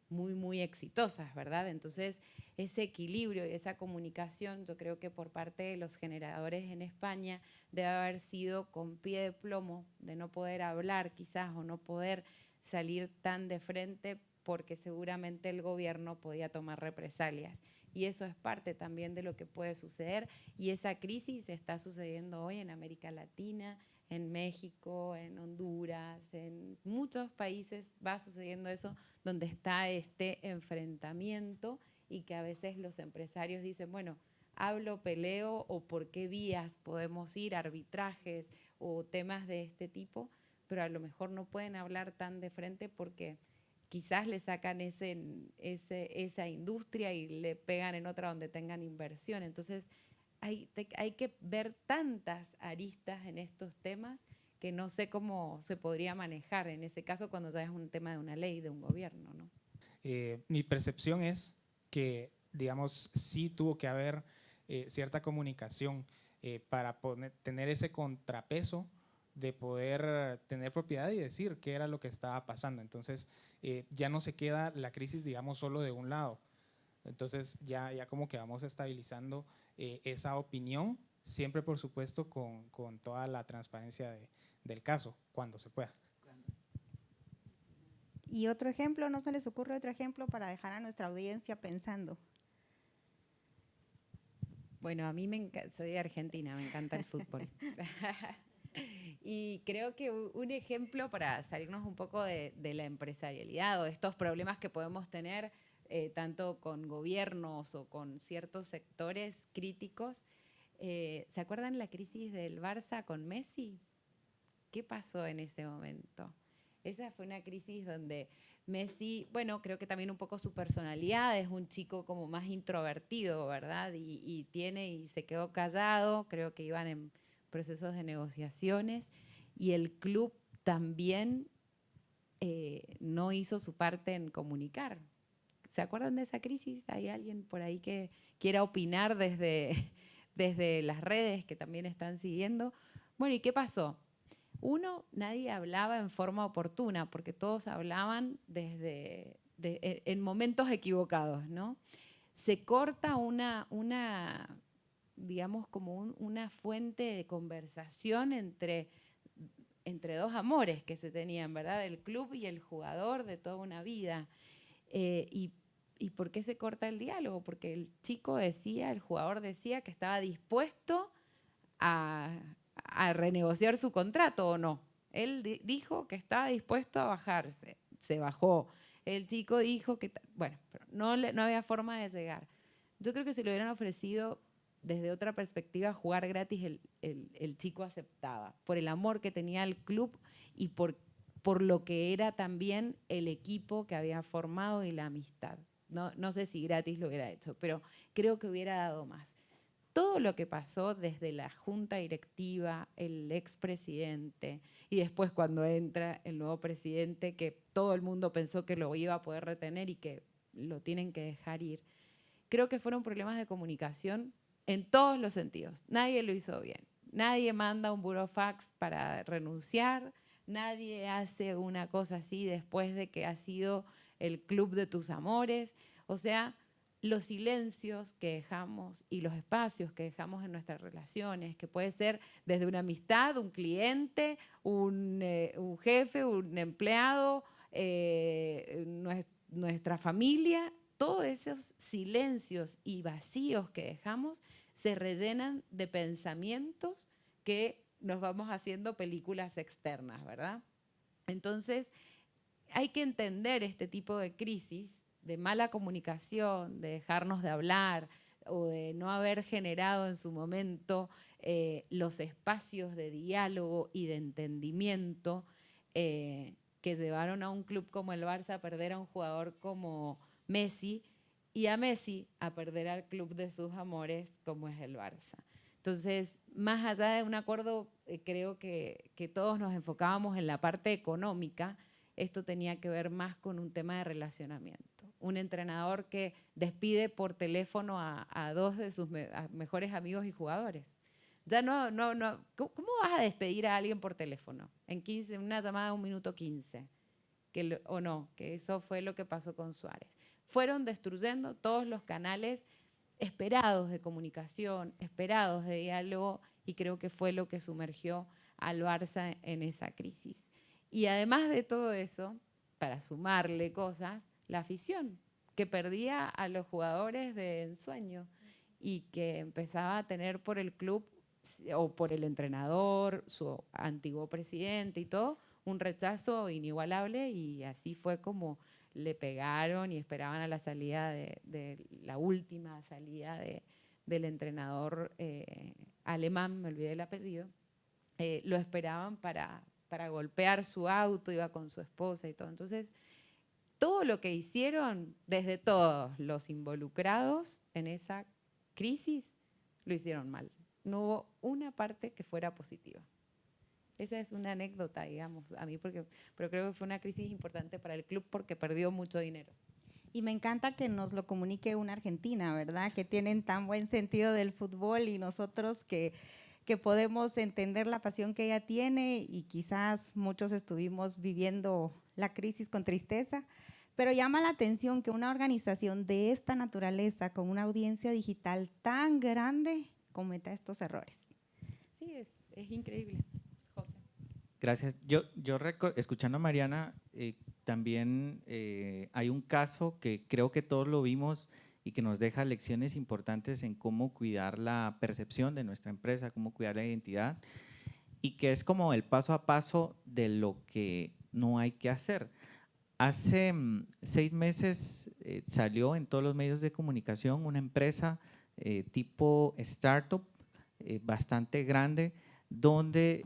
muy, muy exitosas, ¿verdad? Entonces, ese equilibrio y esa comunicación, yo creo que por parte de los generadores en España debe haber sido con pie de plomo, de no poder hablar quizás o no poder salir tan de frente porque seguramente el gobierno podía tomar represalias. Y eso es parte también de lo que puede suceder. Y esa crisis está sucediendo hoy en América Latina, en México, en Honduras, en muchos países va sucediendo eso, donde está este enfrentamiento y que a veces los empresarios dicen, bueno, hablo, peleo o por qué vías podemos ir, arbitrajes o temas de este tipo, pero a lo mejor no pueden hablar tan de frente porque quizás le sacan esa industria y le pegan en otra donde tengan inversión. Entonces, hay que ver tantas aristas en estos temas que no sé cómo se podría manejar en ese caso cuando ya es un tema de una ley, de un gobierno, ¿no? Mi percepción es que, digamos, sí tuvo que haber cierta comunicación para tener ese contrapeso de poder tener propiedad y decir qué era lo que estaba pasando. Entonces, ya no se queda la crisis, digamos, solo de un lado. Entonces, ya como que vamos estabilizando esa opinión, siempre, por supuesto, con toda la transparencia del caso, cuando se pueda. ¿Y otro ejemplo? ¿No se les ocurre otro ejemplo para dejar a nuestra audiencia pensando? Bueno, a mí soy de Argentina, me encanta el fútbol. Y creo que un ejemplo para salirnos un poco de la empresarialidad o de estos problemas que podemos tener tanto con gobiernos o con ciertos sectores críticos. ¿Se acuerdan la crisis del Barça con Messi? ¿Qué pasó en ese momento? Esa fue una crisis donde Messi, bueno, creo que también un poco su personalidad, es un chico como más introvertido, ¿verdad? Y se quedó callado, creo que iban en procesos de negociaciones y el club también no hizo su parte en comunicar. ¿Se acuerdan de esa crisis? ¿Hay alguien por ahí que quiera opinar desde las redes que también están siguiendo? Bueno, ¿y qué pasó? Uno, nadie hablaba en forma oportuna, porque todos hablaban en momentos equivocados, ¿no? Se corta digamos, como una fuente de conversación entre dos amores que se tenían, ¿verdad? El club y el jugador de toda una vida. ¿Y por qué se corta el diálogo? Porque el jugador decía que estaba dispuesto a renegociar su contrato o no. Él dijo que estaba dispuesto a bajarse, se bajó. El chico dijo que, bueno, pero no había forma de llegar. Yo creo que si le hubieran ofrecido desde otra perspectiva jugar gratis, el chico aceptaba, por el amor que tenía al club y por lo que era también el equipo que había formado y la amistad. No sé si gratis lo hubiera hecho, pero creo que hubiera dado más. Todo lo que pasó desde la junta directiva, el expresidente y después cuando entra el nuevo presidente, que todo el mundo pensó que lo iba a poder retener y que lo tienen que dejar ir, creo que fueron problemas de comunicación en todos los sentidos. Nadie lo hizo bien. Nadie manda un burofax para renunciar, nadie hace una cosa así después de que ha sido el club de tus amores. O sea, los silencios que dejamos y los espacios que dejamos en nuestras relaciones, que puede ser desde una amistad, un cliente, un jefe, un empleado, nuestra familia, todos esos silencios y vacíos que dejamos se rellenan de pensamientos que nos vamos haciendo películas externas, ¿verdad? Entonces, hay que entender este tipo de crisis, de mala comunicación, de dejarnos de hablar o de no haber generado en su momento los espacios de diálogo y de entendimiento que llevaron a un club como el Barça a perder a un jugador como Messi y a Messi a perder al club de sus amores como es el Barça. Entonces, más allá de un acuerdo, creo que todos nos enfocábamos en la parte económica. Esto tenía que ver más con un tema de relacionamiento, un entrenador que despide por teléfono a dos de sus mejores amigos y jugadores. Ya no, ¿cómo vas a despedir a alguien por teléfono? En una llamada de 1 minuto 15, o no, que eso fue lo que pasó con Suárez. Fueron destruyendo todos los canales esperados de comunicación, esperados de diálogo, y creo que fue lo que sumergió al Barça en esa crisis. Y además de todo eso, para sumarle cosas, la afición, que perdía a los jugadores de ensueño y que empezaba a tener por el club o por el entrenador, su antiguo presidente y todo, un rechazo inigualable, y así fue como le pegaron y esperaban a la salida de la última salida del entrenador alemán, me olvidé el apellido, lo esperaban para golpear su auto, iba con su esposa y todo. Entonces, todo lo que hicieron, desde todos los involucrados en esa crisis, lo hicieron mal. No hubo una parte que fuera positiva. Esa es una anécdota, digamos, a mí, pero creo que fue una crisis importante para el club porque perdió mucho dinero. Y me encanta que nos lo comunique una argentina, ¿verdad? Que tienen tan buen sentido del fútbol, y nosotros que podemos entender la pasión que ella tiene, y quizás muchos estuvimos viviendo la crisis con tristeza, pero llama la atención que una organización de esta naturaleza, con una audiencia digital tan grande, cometa estos errores. Sí, es increíble. José. Gracias. Yo escuchando a Mariana, también hay un caso que creo que todos lo vimos y que nos deja lecciones importantes en cómo cuidar la percepción de nuestra empresa, cómo cuidar la identidad, y que es como el paso a paso de lo que no hay que hacer. Hace 6 meses salió en todos los medios de comunicación una empresa tipo startup bastante grande, donde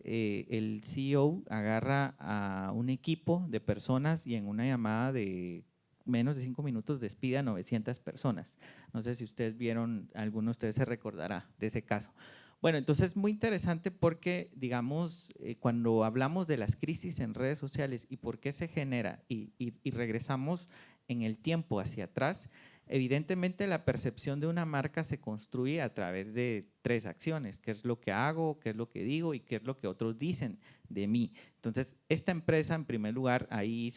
el CEO agarra a un equipo de personas y en una llamada de menos de 5 minutos despide a 900 personas. No sé si ustedes vieron, alguno de ustedes se recordará de ese caso. Bueno, entonces muy interesante porque, digamos, cuando hablamos de las crisis en redes sociales y por qué se genera y regresamos en el tiempo hacia atrás, evidentemente la percepción de una marca se construye a través de 3 acciones: qué es lo que hago, qué es lo que digo y qué es lo que otros dicen de mí. Entonces, esta empresa, en primer lugar, ahí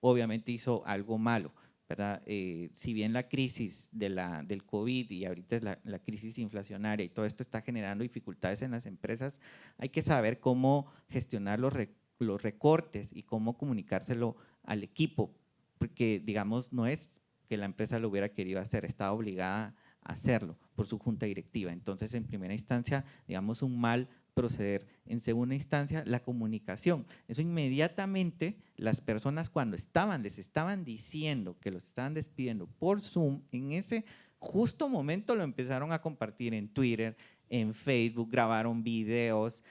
obviamente hizo algo malo, ¿verdad? Si bien la crisis del COVID y ahorita es la crisis inflacionaria y todo esto está generando dificultades en las empresas, hay que saber cómo gestionar los recortes y cómo comunicárselo al equipo, porque, digamos, no es que la empresa lo hubiera querido hacer, está obligada a hacerlo por su junta directiva. Entonces, en primera instancia, digamos, un mal proceder. En segunda instancia, la comunicación. Eso inmediatamente las personas, cuando les estaban diciendo que los estaban despidiendo por Zoom, en ese justo momento lo empezaron a compartir en Twitter, en Facebook, grabaron videos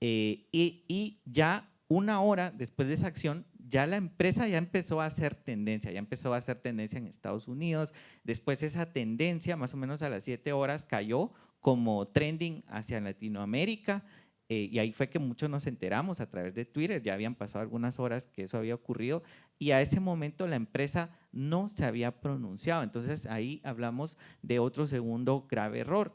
y ya 1 hora después de esa acción, ya la empresa ya empezó a hacer tendencia, en Estados Unidos. Después esa tendencia, más o menos a las 7 horas, cayó como trending hacia Latinoamérica, y ahí fue que muchos nos enteramos a través de Twitter. Ya habían pasado algunas horas que eso había ocurrido, y a ese momento la empresa no se había pronunciado. Entonces ahí hablamos de otro segundo grave error.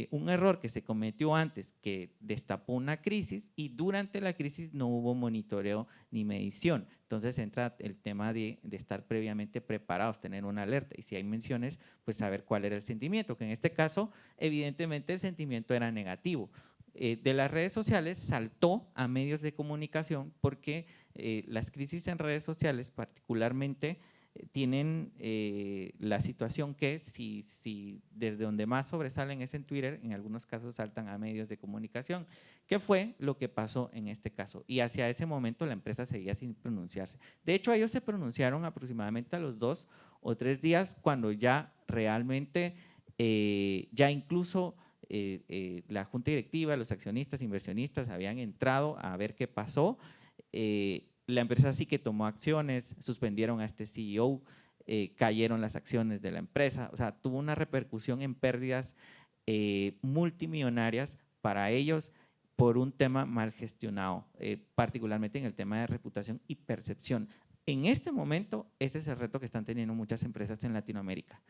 Un error que se cometió antes, que destapó una crisis, y durante la crisis no hubo monitoreo ni medición. Entonces entra el tema de estar previamente preparados, tener una alerta, y si hay menciones, pues saber cuál era el sentimiento, que en este caso evidentemente el sentimiento era negativo. De las redes sociales saltó a medios de comunicación porque las crisis en redes sociales particularmente tienen la situación que si desde donde más sobresalen es en Twitter, en algunos casos saltan a medios de comunicación, que fue lo que pasó en este caso. Y hacia ese momento la empresa seguía sin pronunciarse. De hecho, ellos se pronunciaron aproximadamente a los 2 o 3 días, cuando ya realmente, ya incluso la junta directiva, los accionistas, inversionistas habían entrado a ver qué pasó. La empresa sí que tomó acciones, suspendieron a este CEO, cayeron las acciones de la empresa, o sea, tuvo una repercusión en pérdidas multimillonarias para ellos por un tema mal gestionado, particularmente en el tema de reputación y percepción. En este momento, ese es el reto que están teniendo muchas empresas en Latinoamérica.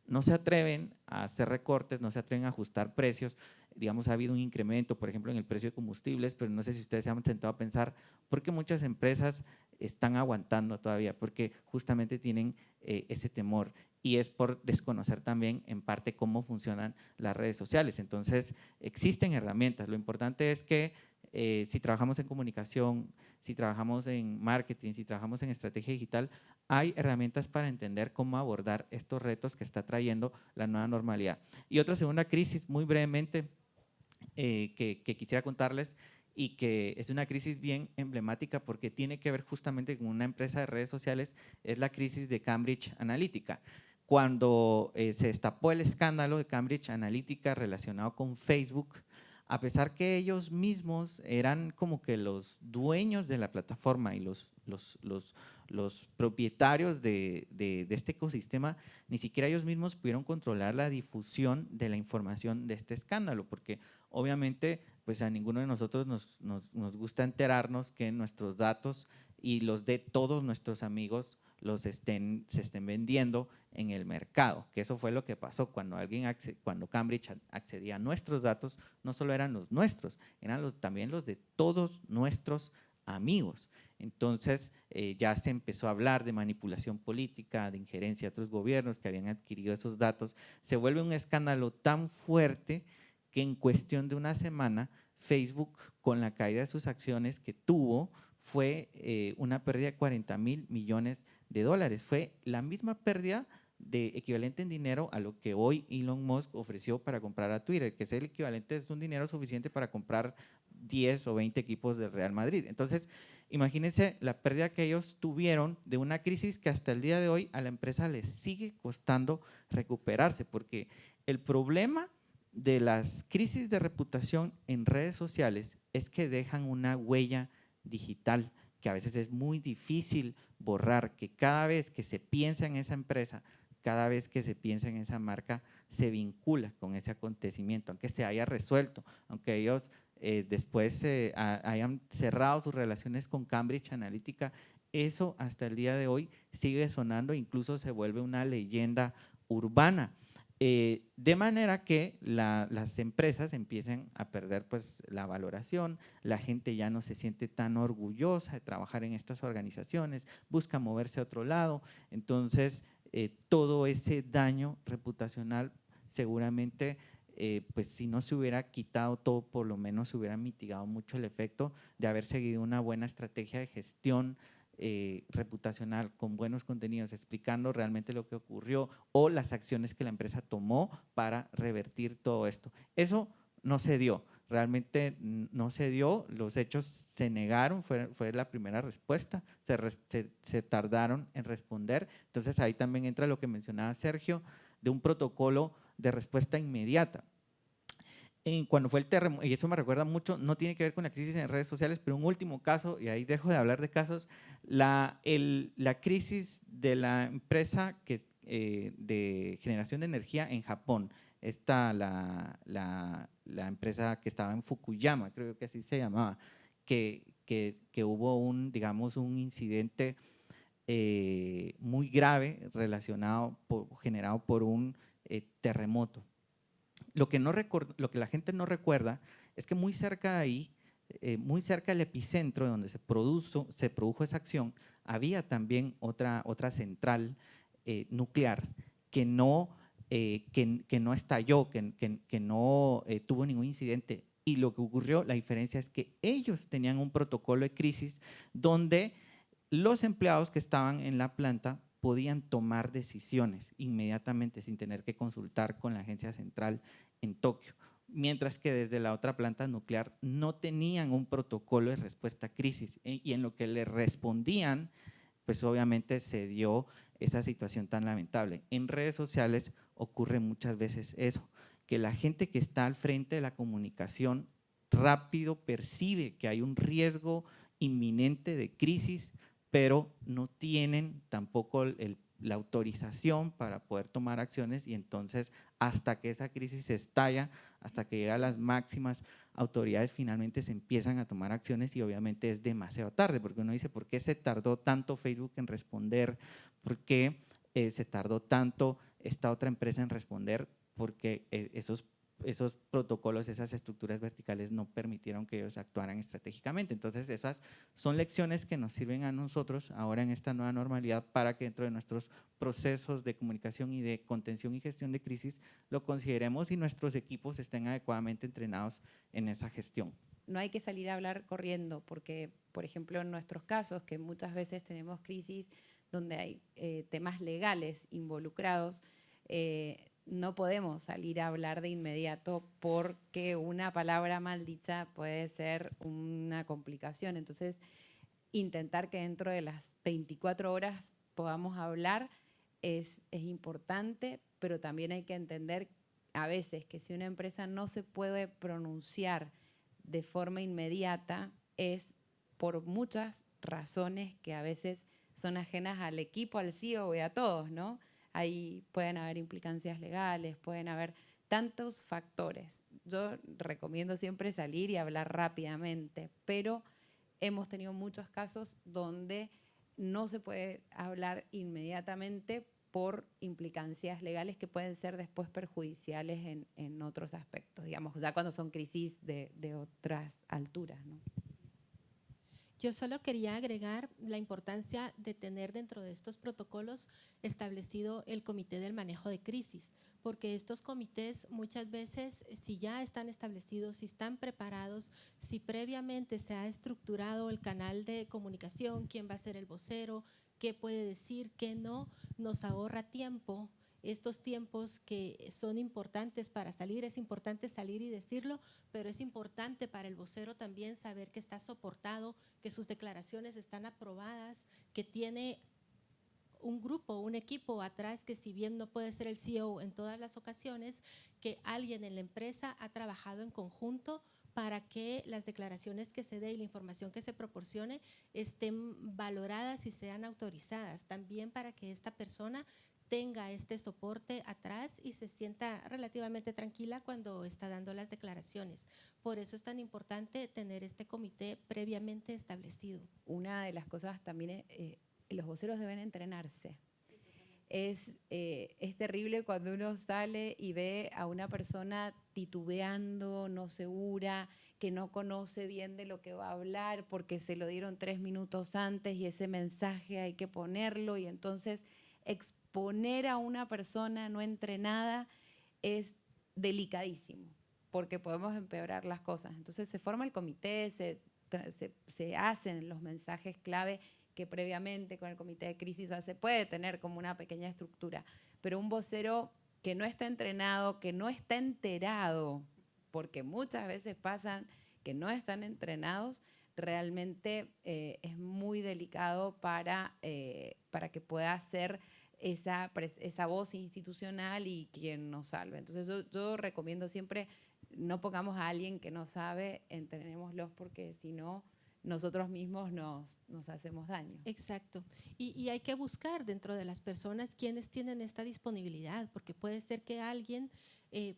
No se atreven a hacer recortes, no se atreven a ajustar precios. Digamos, ha habido un incremento, por ejemplo, en el precio de combustibles, pero no sé si ustedes se han sentado a pensar por qué muchas empresas están aguantando todavía, porque justamente tienen ese temor, y es por desconocer también en parte cómo funcionan las redes sociales. Entonces, existen herramientas. Lo importante es que si trabajamos en comunicación, si trabajamos en marketing, si trabajamos en estrategia digital, hay herramientas para entender cómo abordar estos retos que está trayendo la nueva normalidad. Y otra segunda crisis, muy brevemente, que quisiera contarles, y que es una crisis bien emblemática porque tiene que ver justamente con una empresa de redes sociales, es la crisis de Cambridge Analytica. Cuando se destapó el escándalo de Cambridge Analytica relacionado con Facebook, a pesar que ellos mismos eran como que los dueños de la plataforma y los propietarios de este ecosistema, ni siquiera ellos mismos pudieron controlar la difusión de la información de este escándalo, porque obviamente pues a ninguno de nosotros nos gusta enterarnos que nuestros datos y los de todos nuestros amigos se estén vendiendo en el mercado, que eso fue lo que pasó cuando cuando Cambridge accedía a nuestros datos. No solo eran los nuestros, eran también los de todos nuestros amigos. Entonces ya se empezó a hablar de manipulación política, de injerencia de otros gobiernos que habían adquirido esos datos. Se vuelve un escándalo tan fuerte que en cuestión de una semana Facebook, con la caída de sus acciones que tuvo, fue una pérdida de 40.000 millones de dólares. Fue la misma pérdida de equivalente en dinero a lo que hoy Elon Musk ofreció para comprar a Twitter, que es el equivalente, es un dinero suficiente para comprar 10 o 20 equipos del Real Madrid. Entonces, imagínense la pérdida que ellos tuvieron de una crisis que hasta el día de hoy a la empresa les sigue costando recuperarse, porque el problema de las crisis de reputación en redes sociales es que dejan una huella digital que a veces es muy difícil borrar, que cada vez que se piensa en esa empresa, cada vez que se piensa en esa marca, se vincula con ese acontecimiento, aunque se haya resuelto, aunque ellos después hayan cerrado sus relaciones con Cambridge Analytica, eso hasta el día de hoy sigue sonando, incluso se vuelve una leyenda urbana. De manera que las empresas empiezan a perder pues la valoración, la gente ya no se siente tan orgullosa de trabajar en estas organizaciones, busca moverse a otro lado. Entonces todo ese daño reputacional seguramente pues si no se hubiera quitado todo, por lo menos se hubiera mitigado mucho el efecto de haber seguido una buena estrategia de gestión reputacional, con buenos contenidos, explicando realmente lo que ocurrió o las acciones que la empresa tomó para revertir todo esto. Eso no se dio, realmente no se dio, los hechos se negaron, fue la primera respuesta, se tardaron en responder. Entonces ahí también entra lo que mencionaba Sergio, de un protocolo de respuesta inmediata. Cuando fue el terremoto, y eso me recuerda mucho, no tiene que ver con la crisis en redes sociales, pero un último caso, y ahí dejo de hablar de casos, la crisis de la empresa de generación de energía en Japón, la empresa que estaba en Fukuyama, creo que así se llamaba, que hubo digamos, un incidente muy grave generado por un terremoto. Lo que la gente no recuerda es que muy cerca de ahí, muy cerca del epicentro donde se produjo esa acción, había también otra central nuclear que no estalló, que no tuvo ningún incidente. Y lo que ocurrió, la diferencia es que ellos tenían un protocolo de crisis donde los empleados que estaban en la planta podían tomar decisiones inmediatamente sin tener que consultar con la agencia central en Tokio, mientras que desde la otra planta nuclear no tenían un protocolo de respuesta a crisis y en lo que le respondían, pues obviamente se dio esa situación tan lamentable. En redes sociales ocurre muchas veces eso, que la gente que está al frente de la comunicación rápido percibe que hay un riesgo inminente de crisis, pero no tienen tampoco el la autorización para poder tomar acciones y entonces hasta que esa crisis estalla, hasta que llega a las máximas autoridades, finalmente se empiezan a tomar acciones y obviamente es demasiado tarde, porque uno dice, ¿por qué se tardó tanto Facebook en responder? ¿Por qué se tardó tanto esta otra empresa en responder? Porque esos protocolos, esas estructuras verticales no permitieron que ellos actuaran estratégicamente. Entonces, esas son lecciones que nos sirven a nosotros ahora en esta nueva normalidad para que dentro de nuestros procesos de comunicación y de contención y gestión de crisis lo consideremos y nuestros equipos estén adecuadamente entrenados en esa gestión. No hay que salir a hablar corriendo porque, por ejemplo, en nuestros casos, que muchas veces tenemos crisis donde hay temas legales involucrados, no podemos salir a hablar de inmediato porque una palabra mal dicha puede ser una complicación. Entonces, intentar que dentro de las 24 horas podamos hablar es importante, pero también hay que entender a veces que si una empresa no se puede pronunciar de forma inmediata es por muchas razones que a veces son ajenas al equipo, al CEO y a todos, ¿no? Ahí pueden haber implicancias legales, pueden haber tantos factores. Yo recomiendo siempre salir y hablar rápidamente, pero hemos tenido muchos casos donde no se puede hablar inmediatamente por implicancias legales que pueden ser después perjudiciales en otros aspectos, digamos, ya cuando son crisis de otras alturas, ¿no? Yo solo quería agregar la importancia de tener dentro de estos protocolos establecido el comité del manejo de crisis, porque estos comités muchas veces, si ya están establecidos, si están preparados, si previamente se ha estructurado el canal de comunicación, quién va a ser el vocero, qué puede decir, qué no, nos ahorra tiempo. Estos tiempos que son importantes para salir, es importante salir y decirlo, pero es importante para el vocero también saber que está soportado, que sus declaraciones están aprobadas, que tiene un grupo, un equipo atrás que si bien no puede ser el CEO en todas las ocasiones, que alguien en la empresa ha trabajado en conjunto para que las declaraciones que se dé y la información que se proporcione estén valoradas y sean autorizadas. También para que esta persona tenga este soporte atrás y se sienta relativamente tranquila cuando está dando las declaraciones. Por eso es tan importante tener este comité previamente establecido. Una de las cosas también es los voceros deben entrenarse. Es terrible cuando uno sale y ve a una persona titubeando, no segura, que no conoce bien de lo que va a hablar porque se lo dieron 3 minutos antes y ese mensaje hay que ponerlo y entonces exponer a una persona no entrenada es delicadísimo porque podemos empeorar las cosas. Entonces se forma el comité, se hacen los mensajes clave que previamente con el comité de crisis se puede tener como una pequeña estructura, pero un vocero que no está entrenado, que no está enterado, porque muchas veces pasan que no están entrenados, realmente es muy delicado para que pueda ser esa voz institucional y quien nos salve. Entonces yo recomiendo siempre no pongamos a alguien que no sabe, entrenémoslos porque si no nosotros mismos nos hacemos daño. Exacto. Y hay que buscar dentro de las personas quienes tienen esta disponibilidad, porque puede ser que alguien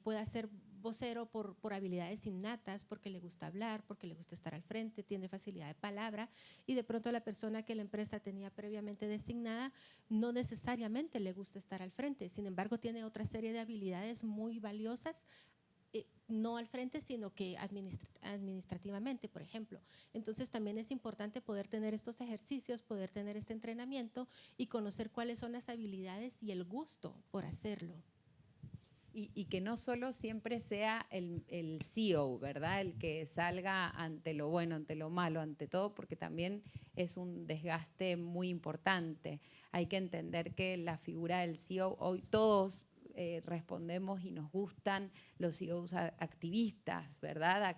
pueda ser vocero por habilidades innatas, porque le gusta hablar, porque le gusta estar al frente, tiene facilidad de palabra, y de pronto la persona que la empresa tenía previamente designada no necesariamente le gusta estar al frente, sin embargo tiene otra serie de habilidades muy valiosas, no al frente, sino que administrativamente, por ejemplo. Entonces también es importante poder tener estos ejercicios, poder tener este entrenamiento y conocer cuáles son las habilidades y el gusto por hacerlo. Y que no solo siempre sea el CEO, ¿verdad? El que salga ante lo bueno, ante lo malo, ante todo, porque también es un desgaste muy importante. Hay que entender que la figura del CEO, hoy todos respondemos y nos gustan los CEOs activistas, ¿verdad?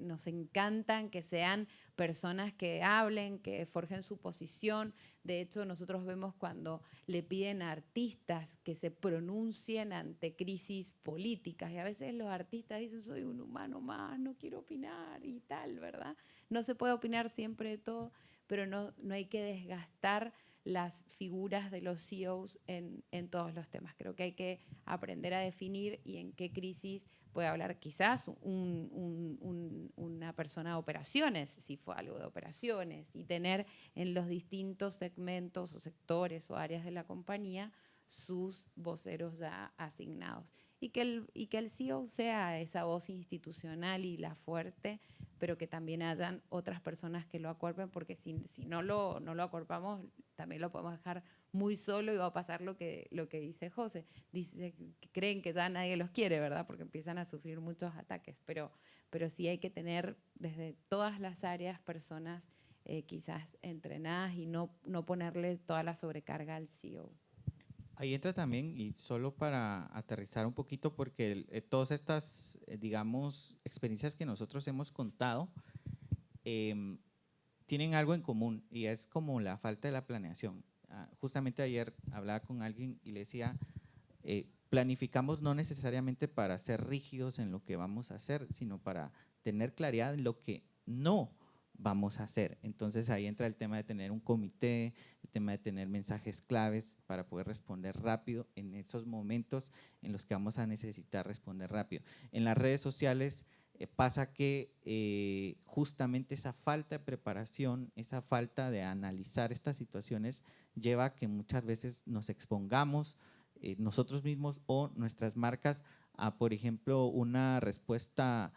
Nos encantan que sean personas que hablen, que forjen su posición. De hecho, nosotros vemos cuando le piden a artistas que se pronuncien ante crisis políticas y a veces los artistas dicen, soy un humano más, no quiero opinar y tal, ¿verdad? No se puede opinar siempre de todo, pero no hay que desgastar las figuras de los CEOs en todos los temas. Creo que hay que aprender a definir y en qué crisis puede hablar quizás una persona de operaciones, si fue algo de operaciones, y tener en los distintos segmentos o sectores o áreas de la compañía sus voceros ya asignados. Y que el CEO sea esa voz institucional y la fuerte, pero que también hayan otras personas que lo acuerpen, porque si no lo acuerpamos, también lo podemos dejar muy solo y va a pasar lo que dice José. Dice que creen que ya nadie los quiere, ¿verdad? Porque empiezan a sufrir muchos ataques, pero sí hay que tener desde todas las áreas personas quizás entrenadas y no ponerle toda la sobrecarga al CEO. Ahí entra también, y solo para aterrizar un poquito, porque todas estas, digamos, experiencias que nosotros hemos contado tienen algo en común, y es como la falta de la planeación. Justamente ayer hablaba con alguien y le decía, planificamos no necesariamente para ser rígidos en lo que vamos a hacer, sino para tener claridad en lo que no vamos a hacer. Entonces ahí entra el tema de tener un comité, el tema de tener mensajes claves para poder responder rápido en esos momentos en los que vamos a necesitar responder rápido. En las redes sociales pasa que justamente esa falta de preparación, esa falta de analizar estas situaciones lleva a que muchas veces nos expongamos nosotros mismos o nuestras marcas a, por ejemplo, una respuesta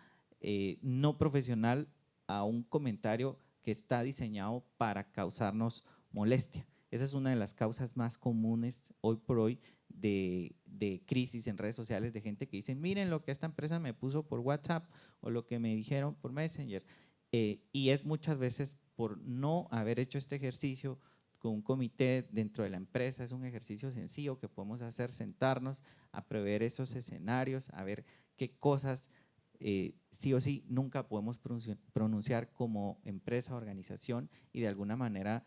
no profesional a un comentario que está diseñado para causarnos molestia. Esa es una de las causas más comunes hoy por hoy de crisis en redes sociales, de gente que dice, miren lo que esta empresa me puso por WhatsApp o lo que me dijeron por Messenger. Y es muchas veces por no haber hecho este ejercicio con un comité dentro de la empresa. Es un ejercicio sencillo que podemos hacer, sentarnos a prever esos escenarios, a ver qué cosas sí o sí nunca podemos pronunciar como empresa o organización, y de alguna manera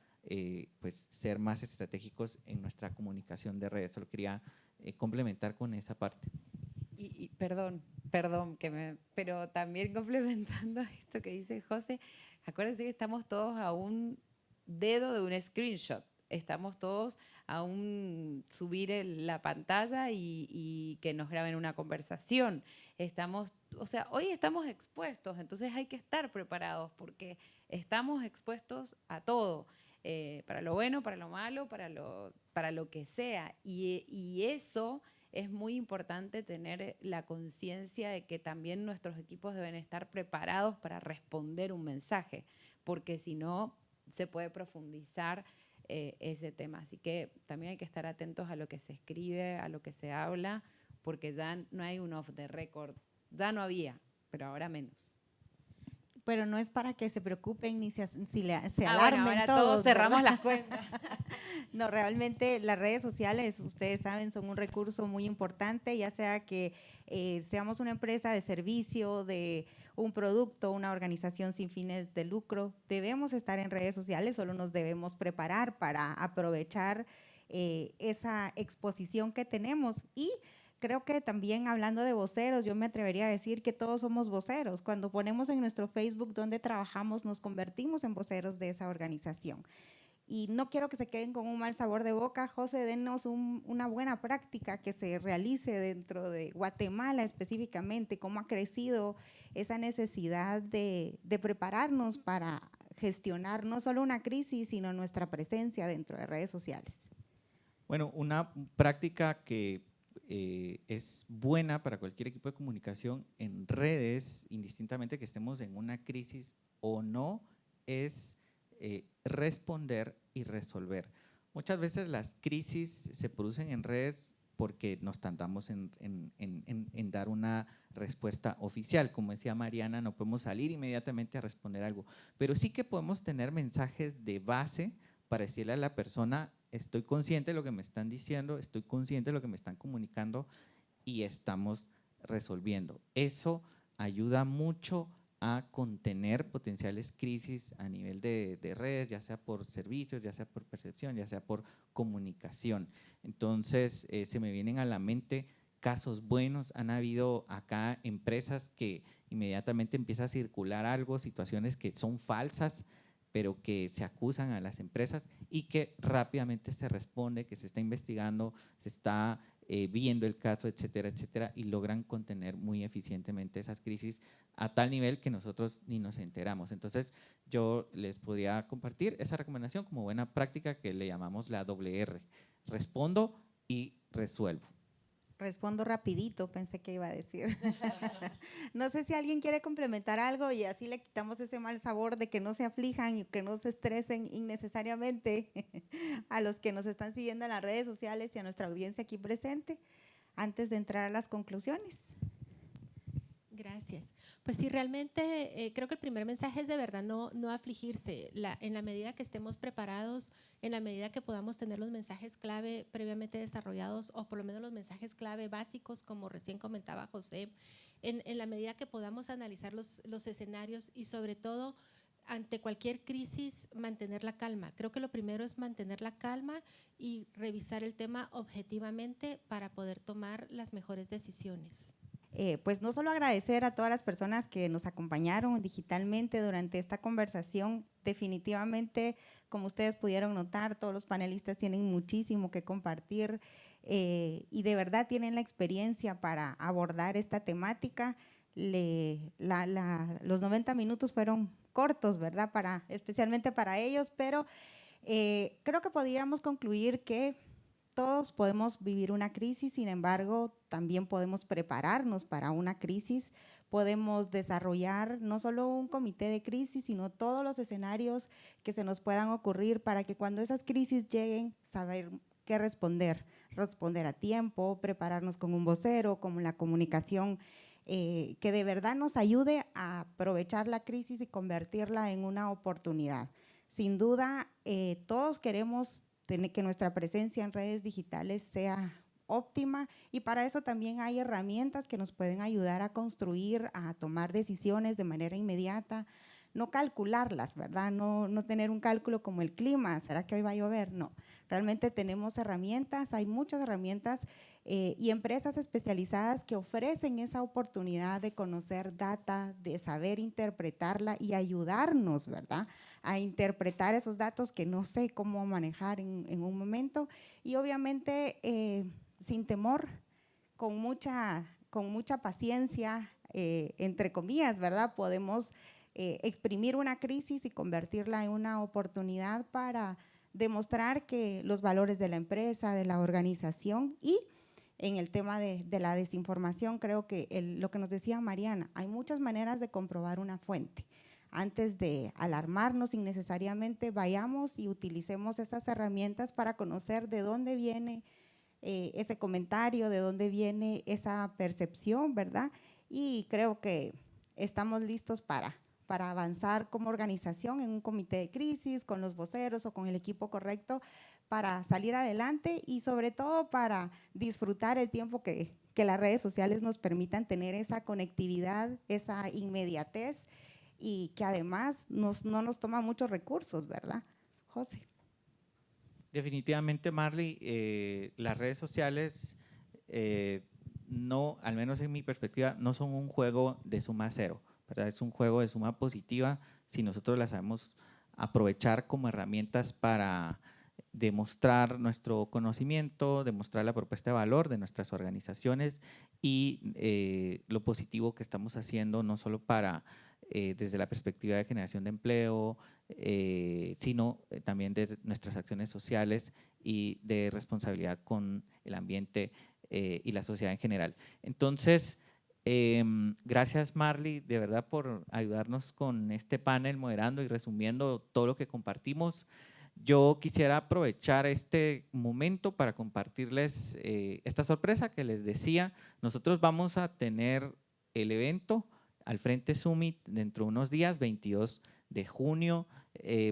pues ser más estratégicos en nuestra comunicación de redes. Solo quería complementar con esa parte. Y perdón, pero también complementando esto que dice José, acuérdense que estamos todos a un dedo de un screenshot. Estamos todos a subir la pantalla y que nos graben una conversación. Hoy estamos expuestos, entonces hay que estar preparados porque estamos expuestos a todo, para lo bueno, para lo malo, para lo que sea. Y eso es muy importante, tener la conciencia de que también nuestros equipos deben estar preparados para responder un mensaje, porque si no se puede profundizar ese tema. Así que también hay que estar atentos a lo que se escribe, a lo que se habla, porque ya no hay un off the record. Ya no había, pero ahora menos. Pero no es para que se preocupen ni se alarmen bueno, ahora todos cerramos las cuentas. No, realmente las redes sociales, ustedes saben, son un recurso muy importante, ya sea que seamos una empresa de servicio, de un producto, una organización sin fines de lucro. Debemos estar en redes sociales, solo nos debemos preparar para aprovechar esa exposición que tenemos. Y creo que también, hablando de voceros, yo me atrevería a decir que todos somos voceros. Cuando ponemos en nuestro Facebook donde trabajamos, nos convertimos en voceros de esa organización. Y no quiero que se queden con un mal sabor de boca. José, denos una buena práctica que se realice dentro de Guatemala específicamente, cómo ha crecido esa necesidad de prepararnos para gestionar no solo una crisis, sino nuestra presencia dentro de redes sociales. Bueno, una práctica que es buena para cualquier equipo de comunicación en redes, indistintamente que estemos en una crisis o no, es responder y resolver. Muchas veces las crisis se producen en redes porque nos tardamos en dar una respuesta oficial. Como decía Mariana, no podemos salir inmediatamente a responder algo, pero sí que podemos tener mensajes de base para decirle a la persona, estoy consciente de lo que me están diciendo, estoy consciente de lo que me están comunicando y estamos resolviendo. Eso ayuda mucho a contener potenciales crisis a nivel de redes, ya sea por servicios, ya sea por percepción, ya sea por comunicación. Entonces, se me vienen a la mente casos buenos. Han habido acá empresas que inmediatamente empieza a circular algo, situaciones que son falsas, pero que se acusan a las empresas y que rápidamente se responde, que se está investigando, se está viendo el caso, etcétera, etcétera, y logran contener muy eficientemente esas crisis a tal nivel que nosotros ni nos enteramos. Entonces, yo les podría compartir esa recomendación como buena práctica que le llamamos la WR. Respondo y resuelvo. Respondo rapidito, pensé que iba a decir. No sé si alguien quiere complementar algo y así le quitamos ese mal sabor de que no se aflijan y que no se estresen innecesariamente a los que nos están siguiendo en las redes sociales y a nuestra audiencia aquí presente, antes de entrar a las conclusiones. Gracias. Pues sí, realmente creo que el primer mensaje es de verdad no afligirse. En la medida que estemos preparados, en la medida que podamos tener los mensajes clave previamente desarrollados o por lo menos los mensajes clave básicos, como recién comentaba José, en la medida que podamos analizar los escenarios y sobre todo ante cualquier crisis mantener la calma. Creo que lo primero es mantener la calma y revisar el tema objetivamente para poder tomar las mejores decisiones. Pues no solo agradecer a todas las personas que nos acompañaron digitalmente durante esta conversación, definitivamente, como ustedes pudieron notar, todos los panelistas tienen muchísimo que compartir y de verdad tienen la experiencia para abordar esta temática. Los 90 minutos fueron cortos, ¿verdad? Especialmente para ellos, pero creo que podríamos concluir que todos podemos vivir una crisis, sin embargo, también podemos prepararnos para una crisis, podemos desarrollar no solo un comité de crisis, sino todos los escenarios que se nos puedan ocurrir para que cuando esas crisis lleguen, saber qué responder a tiempo, prepararnos con un vocero, con la comunicación que de verdad nos ayude a aprovechar la crisis y convertirla en una oportunidad. Sin duda, todos queremos que nuestra presencia en redes digitales sea óptima y para eso también hay herramientas que nos pueden ayudar a construir, a tomar decisiones de manera inmediata, no calcularlas, ¿verdad? No tener un cálculo como el clima, ¿será que hoy va a llover? No, realmente tenemos herramientas, hay muchas herramientas y empresas especializadas que ofrecen esa oportunidad de conocer data, de saber interpretarla y ayudarnos, ¿verdad?, a interpretar esos datos que no sé cómo manejar en un momento y obviamente sin temor, con mucha paciencia, entre comillas, ¿verdad? Podemos exprimir una crisis y convertirla en una oportunidad para demostrar que los valores de la empresa, de la organización y en el tema de la desinformación, creo que lo que nos decía Mariana, hay muchas maneras de comprobar una fuente. Antes de alarmarnos innecesariamente, vayamos y utilicemos esas herramientas para conocer de dónde viene ese comentario, de dónde viene esa percepción, ¿verdad? Y creo que estamos listos para avanzar como organización en un comité de crisis, con los voceros o con el equipo correcto para salir adelante y sobre todo para disfrutar el tiempo que las redes sociales nos permitan tener esa conectividad, esa inmediatez y que además no nos toma muchos recursos, ¿verdad, José? Definitivamente, Marley, las redes sociales, no, al menos en mi perspectiva, no son un juego de suma cero, ¿verdad? Es un juego de suma positiva si nosotros las sabemos aprovechar como herramientas para demostrar nuestro conocimiento, demostrar la propuesta de valor de nuestras organizaciones y lo positivo que estamos haciendo no solo para desde la perspectiva de generación de empleo, sino también de nuestras acciones sociales y de responsabilidad con el ambiente y la sociedad en general. Entonces, gracias Marley, de verdad por ayudarnos con este panel, moderando y resumiendo todo lo que compartimos. Yo quisiera aprovechar este momento para compartirles esta sorpresa que les decía. Nosotros vamos a tener el evento al Frente Summit dentro de unos días, 22 de junio.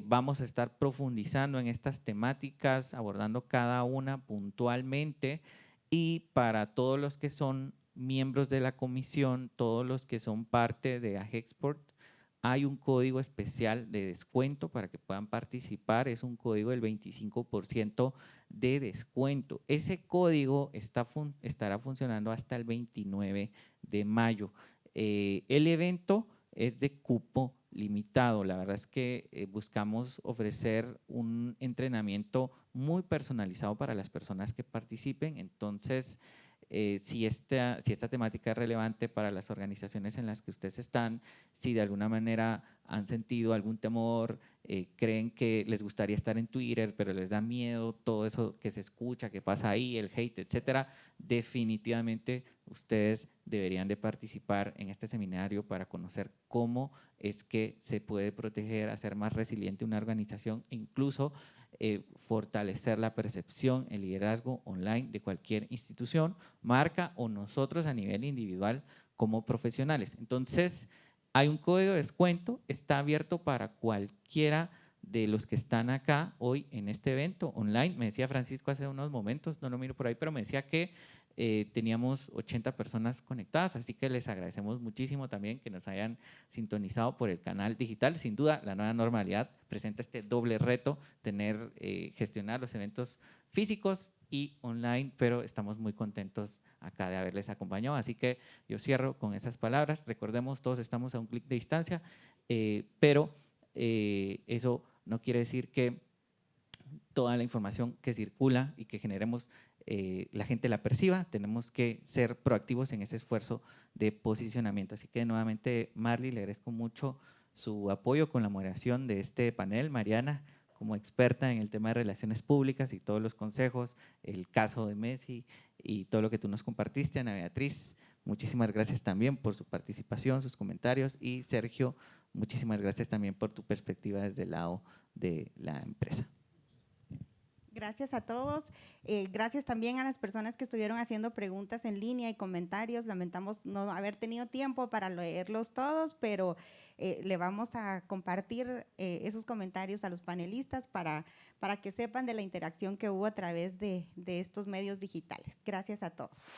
Vamos a estar profundizando en estas temáticas, abordando cada una puntualmente y para todos los que son miembros de la comisión, todos los que son parte de AGEXPORT, hay un código especial de descuento para que puedan participar, es un código del 25% de descuento. Ese código estará funcionando hasta el 29 de mayo. El evento es de cupo limitado. La verdad es que buscamos ofrecer un entrenamiento muy personalizado para las personas que participen. Entonces, si esta temática es relevante para las organizaciones en las que ustedes están, si de alguna manera han sentido algún temor, creen que les gustaría estar en Twitter, pero les da miedo todo eso que se escucha, que pasa ahí, el hate, etcétera, definitivamente ustedes deberían de participar en este seminario para conocer cómo es que se puede proteger, hacer más resiliente una organización e incluso fortalecer la percepción, el liderazgo online de cualquier institución, marca o nosotros a nivel individual como profesionales. Entonces, hay un código de descuento, está abierto para cualquiera de los que están acá hoy en este evento online. Me decía Francisco hace unos momentos, no lo miro por ahí, pero me decía que teníamos 80 personas conectadas, así que les agradecemos muchísimo también que nos hayan sintonizado por el canal digital. Sin duda, la nueva normalidad presenta este doble reto, gestionar los eventos físicos y online, pero estamos muy contentos acá de haberles acompañado. Así que yo cierro con esas palabras. Recordemos, todos estamos a un clic de distancia, pero eso no quiere decir que toda la información que circula y que generemos la gente la perciba. Tenemos que ser proactivos en ese esfuerzo de posicionamiento. Así que nuevamente, Marley, le agradezco mucho su apoyo con la moderación de este panel. Mariana, como experta en el tema de relaciones públicas y todos los consejos, el caso de Messi y todo lo que tú nos compartiste. Ana Beatriz, muchísimas gracias también por su participación, sus comentarios. Y Sergio, muchísimas gracias también por tu perspectiva desde el lado de la empresa. Gracias a todos. Gracias también a las personas que estuvieron haciendo preguntas en línea y comentarios. Lamentamos no haber tenido tiempo para leerlos todos, pero le vamos a compartir esos comentarios a los panelistas para que sepan de la interacción que hubo a través de estos medios digitales. Gracias a todos.